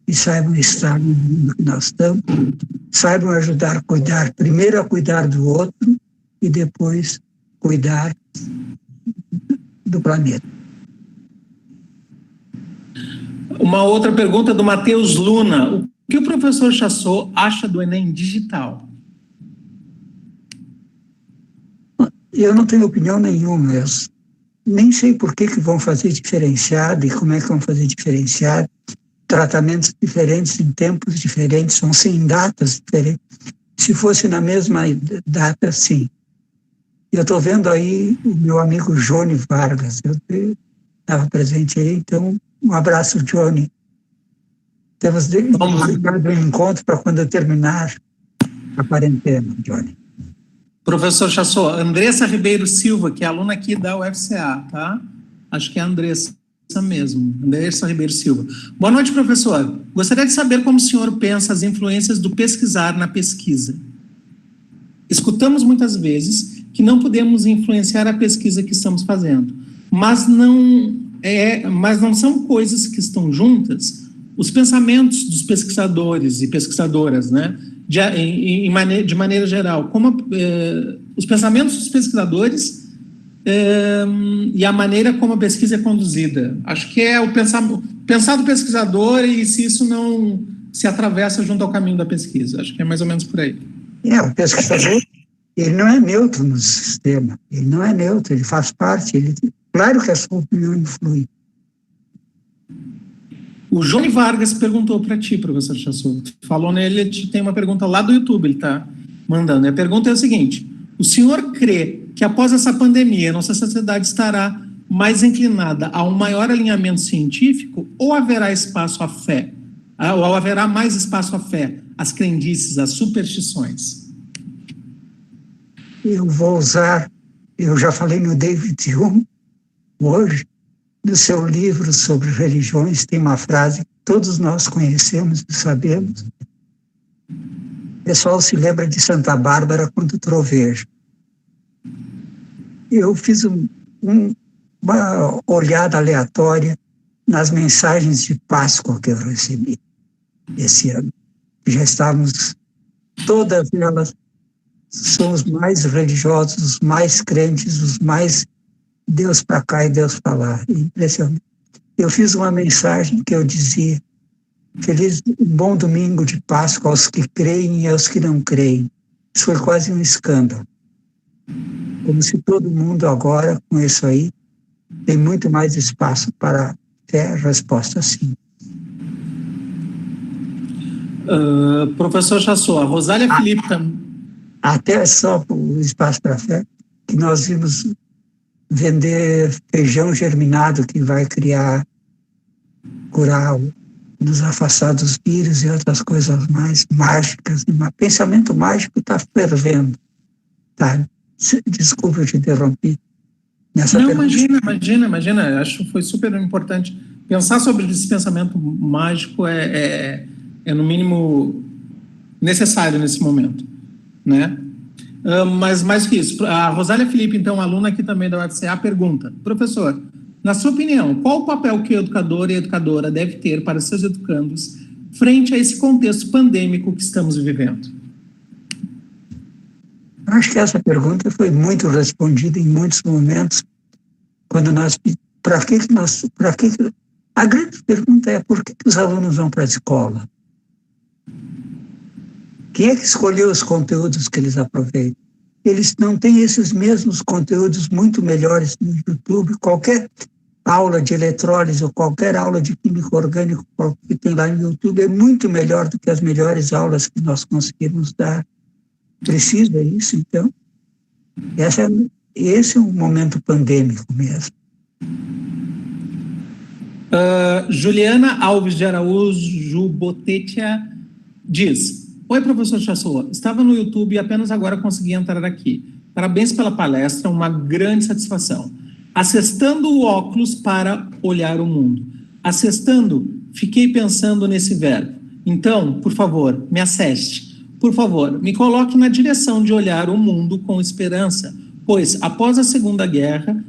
que saibam estar no mundo que nós estamos, saibam ajudar a cuidar, primeiro a cuidar do outro e depois cuidar do planeta. Uma outra pergunta do Matheus Luna. O que o professor Chassot acha do Enem digital? Eu não tenho opinião nenhuma, eu nem sei por que vão fazer diferenciado e como é que vão fazer diferenciado, tratamentos diferentes em tempos diferentes, são sem datas diferentes. Se fosse na mesma data, sim. Eu estou vendo aí o meu amigo Johnny Vargas, eu estava presente aí, então um abraço, Johnny. Temos marcado um encontro para quando eu terminar a quarentena, Johnny. Professor Chassot, Andressa Ribeiro Silva, que é aluna aqui da UFCA, tá? Acho que é a Andressa mesmo, Andressa Ribeiro Silva. Boa noite, professor. Gostaria de saber como o senhor pensa as influências do pesquisar na pesquisa. Escutamos muitas vezes que não podemos influenciar a pesquisa que estamos fazendo, mas não são coisas que estão juntas. Os pensamentos dos pesquisadores e pesquisadoras, né? De maneira geral, como os pensamentos dos pesquisadores e a maneira como a pesquisa é conduzida. Acho que é o pensar do pesquisador e se isso não se atravessa junto ao caminho da pesquisa. Acho que é mais ou menos por aí. O pesquisador, ele não é neutro no sistema, ele não é neutro, ele faz parte, claro que a sua opinião influi. O Johnny Vargas perguntou para ti, professor Chassot. Falou nele, tem uma pergunta lá do YouTube, ele está mandando. A pergunta é o seguinte: o senhor crê que após essa pandemia, nossa sociedade estará mais inclinada a um maior alinhamento científico ou haverá espaço à fé? Ou haverá mais espaço à fé, às crendices, às superstições? Eu vou usar, eu já falei no David Hume hoje, no seu livro sobre religiões, tem uma frase que todos nós conhecemos e sabemos. O pessoal se lembra de Santa Bárbara quando troveja. Eu fiz uma olhada aleatória nas mensagens de Páscoa que eu recebi esse ano. Já estávamos, todas elas são os mais religiosos, os mais crentes, os mais Deus para cá e Deus para lá. Impressionante. Eu fiz uma mensagem que eu dizia: feliz, bom domingo de Páscoa aos que creem e aos que não creem. Isso foi quase um escândalo. Como se todo mundo agora, com isso aí, tem muito mais espaço para ter resposta sim. Professor Chassot, a Rosália Felipe também. Até só o espaço para fé, que nós vimos vender feijão germinado que vai curar, nos afastar dos vírus e outras coisas mais mágicas. Pensamento mágico está fervendo. Tá? Desculpa, eu te interrompi. Não, imagina. Acho que foi super importante. Pensar sobre esse pensamento mágico é no mínimo necessário nesse momento, né? Mas mais que isso, a Rosália Felipe, então, aluna aqui também da UFCA, pergunta: professor, na sua opinião, qual o papel que o educador e a educadora deve ter para seus educandos frente a esse contexto pandêmico que estamos vivendo? Acho que essa pergunta foi muito respondida em muitos momentos, quando a grande pergunta é: por que os alunos vão para a escola? Quem é que escolheu os conteúdos que eles aproveitam? Eles não têm esses mesmos conteúdos muito melhores no YouTube. Qualquer aula de eletrólise ou qualquer aula de química orgânica que tem lá no YouTube é muito melhor do que as melhores aulas que nós conseguimos dar. Precisa isso, então? Esse é um momento pandêmico mesmo. Juliana Alves de Araújo Botetia diz: oi, professor Chassot, estava no YouTube e apenas agora consegui entrar aqui. Parabéns pela palestra, uma grande satisfação. Assestando o óculos para olhar o mundo. Assestando, fiquei pensando nesse verbo. Então, por favor, me asseste. Por favor, me coloque na direção de olhar o mundo com esperança, pois após a Segunda Guerra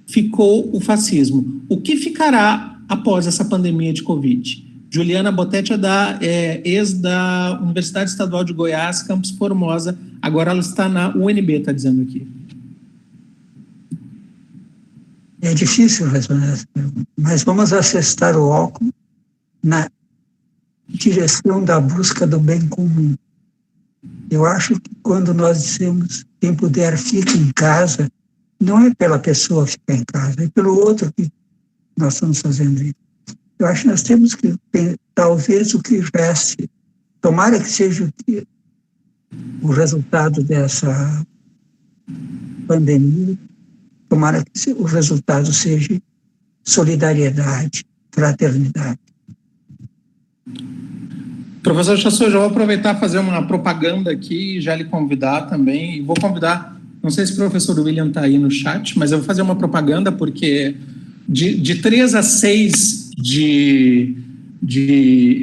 ficou o fascismo. O que ficará após essa pandemia de Covid? Juliana Botetti ex da Universidade Estadual de Goiás, Campus Formosa, agora ela está na UNB, está dizendo aqui. É difícil responder essa pergunta, mas vamos assestar o óculos na direção da busca do bem comum. Eu acho que quando nós dizemos quem puder fique em casa, não é pela pessoa ficar em casa, é pelo outro que nós estamos fazendo isso. Eu acho que nós temos que, talvez, o que reste, tomara que seja o resultado dessa pandemia, tomara que o resultado seja solidariedade, fraternidade. Professor Chassot, já vou aproveitar e fazer uma propaganda aqui e já lhe convidar também, e vou convidar, não sei se o professor William está aí no chat, mas eu vou fazer uma propaganda porque de 3 a 6 de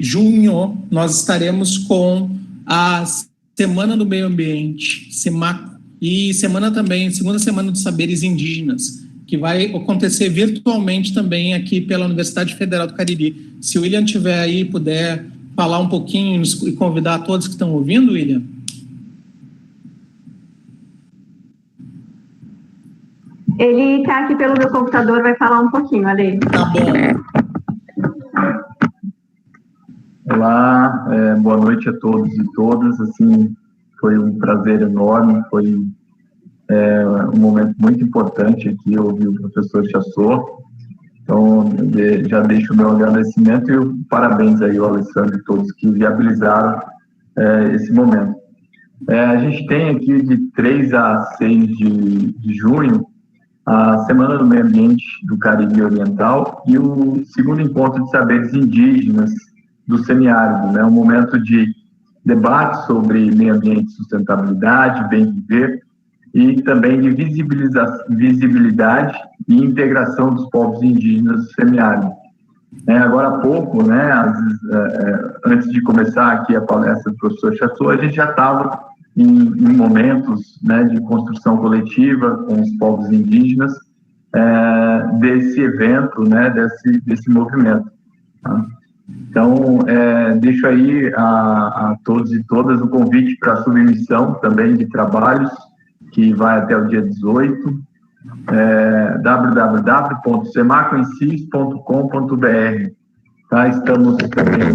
junho, nós estaremos com a Semana do Meio Ambiente, SEMACO, e segunda semana dos saberes indígenas, que vai acontecer virtualmente também aqui pela Universidade Federal do Cariri. Se o William estiver aí, puder falar um pouquinho e convidar todos que estão ouvindo, William. Ele está aqui pelo meu computador, vai falar um pouquinho, Ale. Tá bom. Olá, boa noite a todos e todas. Assim, foi um prazer enorme, foi um momento muito importante aqui ouvir o professor Chassot. Então, já deixo o meu agradecimento e parabéns aí ao Alessandro e todos que viabilizaram esse momento. A gente tem aqui de 3 a 6 de junho a Semana do Meio Ambiente do Cariri Oriental e o segundo encontro de saberes indígenas do semiárido, né? Um momento de debate sobre meio ambiente, sustentabilidade, bem viver e também de visibilidade e integração dos povos indígenas do semiárido. Agora há pouco, né, antes de começar aqui a palestra do professor Chassot, a gente já estava em momentos, né, de construção coletiva com os povos indígenas desse evento, né, desse movimento. Tá? Então, deixo aí a todos e todas o convite para a submissão também de trabalhos, que vai até o dia 18, www.semacoinsis.com.br. Tá? Estamos também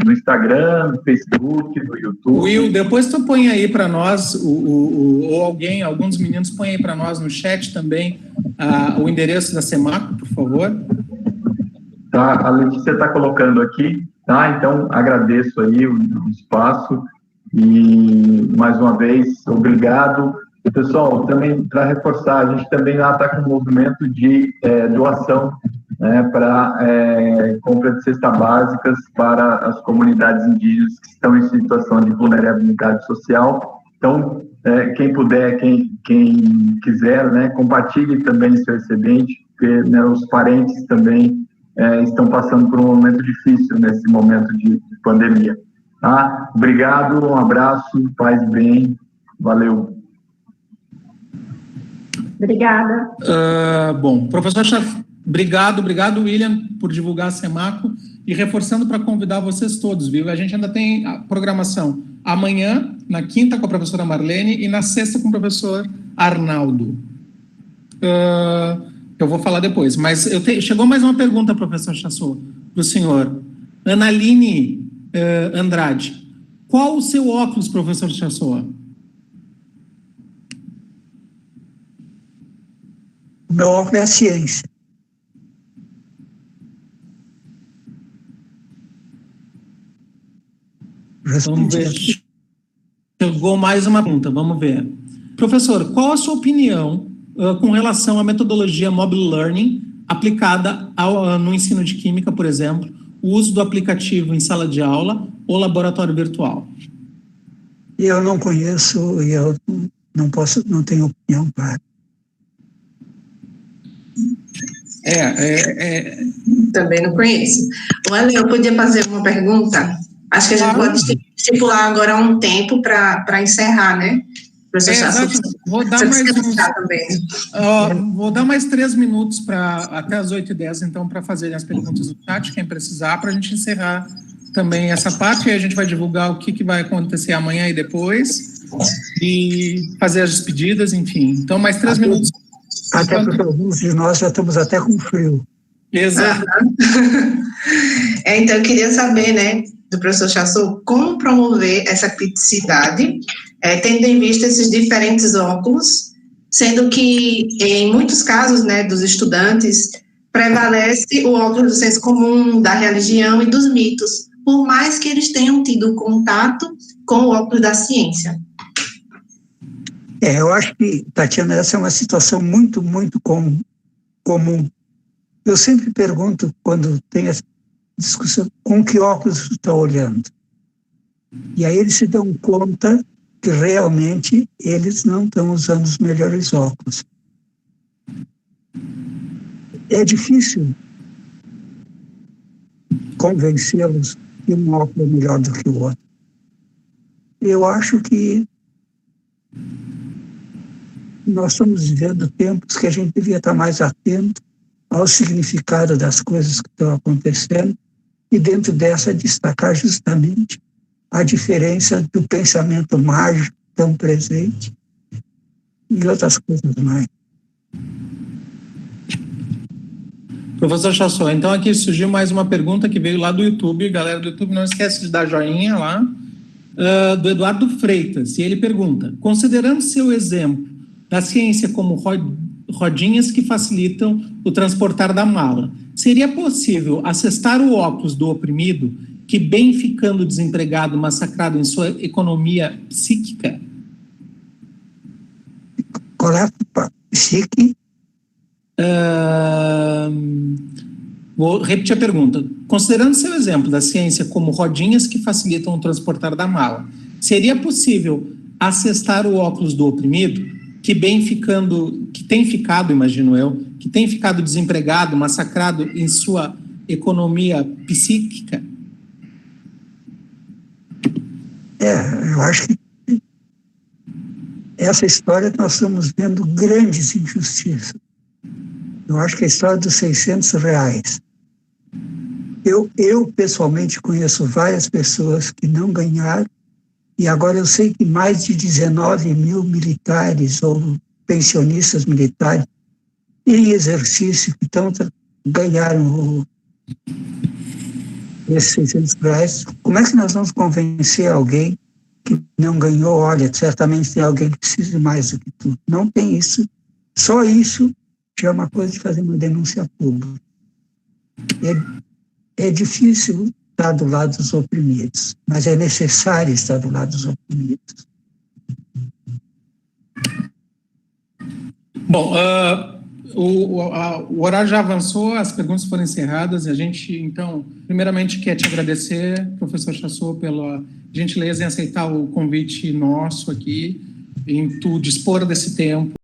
no Instagram, no Facebook, no YouTube. Will, depois tu põe aí para nós, ou alguém, alguns meninos põem aí para nós no chat também o endereço da Semaco, por favor. Tá, a Letícia está colocando aqui, tá? Então, agradeço aí o espaço e, mais uma vez, obrigado. Pessoal, também para reforçar, a gente também lá está com um movimento de doação, né, para compra de cestas básicas para as comunidades indígenas que estão em situação de vulnerabilidade social. Então, quem puder, quem quiser, né, compartilhe também seu excedente, porque, né, os parentes também estão passando por um momento difícil nesse momento de pandemia. Tá? Obrigado, um abraço, paz e bem, valeu. Obrigada. Bom, professor obrigado, William, por divulgar a Semaco e reforçando para convidar vocês todos, viu? A gente ainda tem a programação amanhã, na quinta com a professora Marlene e na sexta com o professor Arnaldo. Eu vou falar depois, mas chegou mais uma pergunta, professor Chassot, para o senhor. Analine Andrade, qual o seu óculos, professor Chassot? O meu óculos é a ciência. Vamos ver. Chegou mais uma pergunta, vamos ver. Professor, qual a sua opinião com relação à metodologia Mobile Learning aplicada no ensino de química, por exemplo, o uso do aplicativo em sala de aula ou laboratório virtual? Eu não conheço e eu não tenho opinião clara. Também não conheço. Olha, eu podia fazer uma pergunta? Acho que a gente pode estipular agora um tempo para encerrar, né? Vou dar mais 3 minutos até as 8h10, então, para fazerem as perguntas no chat, quem precisar, para a gente encerrar também essa parte, e a gente vai divulgar o que vai acontecer amanhã e depois, e fazer as despedidas, enfim. Então, mais 3 minutos. Até porque alguns de nós já estamos até com frio. Exato. Então, eu queria saber, né, do professor Chassot, como promover essa criticidade, tendo em vista esses diferentes óculos, sendo que, em muitos casos, né, dos estudantes, prevalece o óculos do senso comum, da religião e dos mitos, por mais que eles tenham tido contato com o óculos da ciência. Eu acho que, Tatiana, essa é uma situação muito, muito comum. Eu sempre pergunto, quando tem essa discussão, com que óculos você está olhando? E aí eles se dão conta que realmente eles não estão usando os melhores óculos. É difícil convencê-los que um óculos é melhor do que o outro. Eu acho que nós estamos vivendo tempos que a gente devia estar mais atento ao significado das coisas que estão acontecendo e dentro dessa destacar justamente a diferença do pensamento mágico tão presente e outras coisas mais. Professor Chassot, então aqui surgiu mais uma pergunta que veio lá do YouTube. Galera do YouTube, não esquece de dar joinha lá, do Eduardo Freitas, e ele pergunta: considerando seu exemplo da ciência como rodinhas que facilitam o transportar da mala, seria possível acessar o óculos do oprimido que, bem ficando desempregado, massacrado em sua economia psíquica? Qual é a psique? Vou repetir a pergunta. Considerando seu exemplo da ciência como rodinhas que facilitam o transportar da mala, seria possível acessar o óculos do oprimido que tem ficado desempregado, massacrado em sua economia psíquica? Eu acho que essa história nós estamos vendo grandes injustiças. Eu acho que a história dos R$600. Eu pessoalmente conheço várias pessoas que não ganharam, e agora eu sei que mais de 19 mil militares ou pensionistas militares em exercício que ganharam esses 600 reais, como é que nós vamos convencer alguém que não ganhou? Olha, certamente tem alguém que precisa mais do que tu. Não tem isso. Só isso já é uma coisa de fazer uma denúncia pública. É difícil estar do lado dos oprimidos, mas é necessário estar do lado dos oprimidos. Bom, o horário já avançou, as perguntas foram encerradas, e a gente, então, primeiramente quer te agradecer, professor Chassot, pela gentileza em aceitar o convite nosso aqui, em tu dispor desse tempo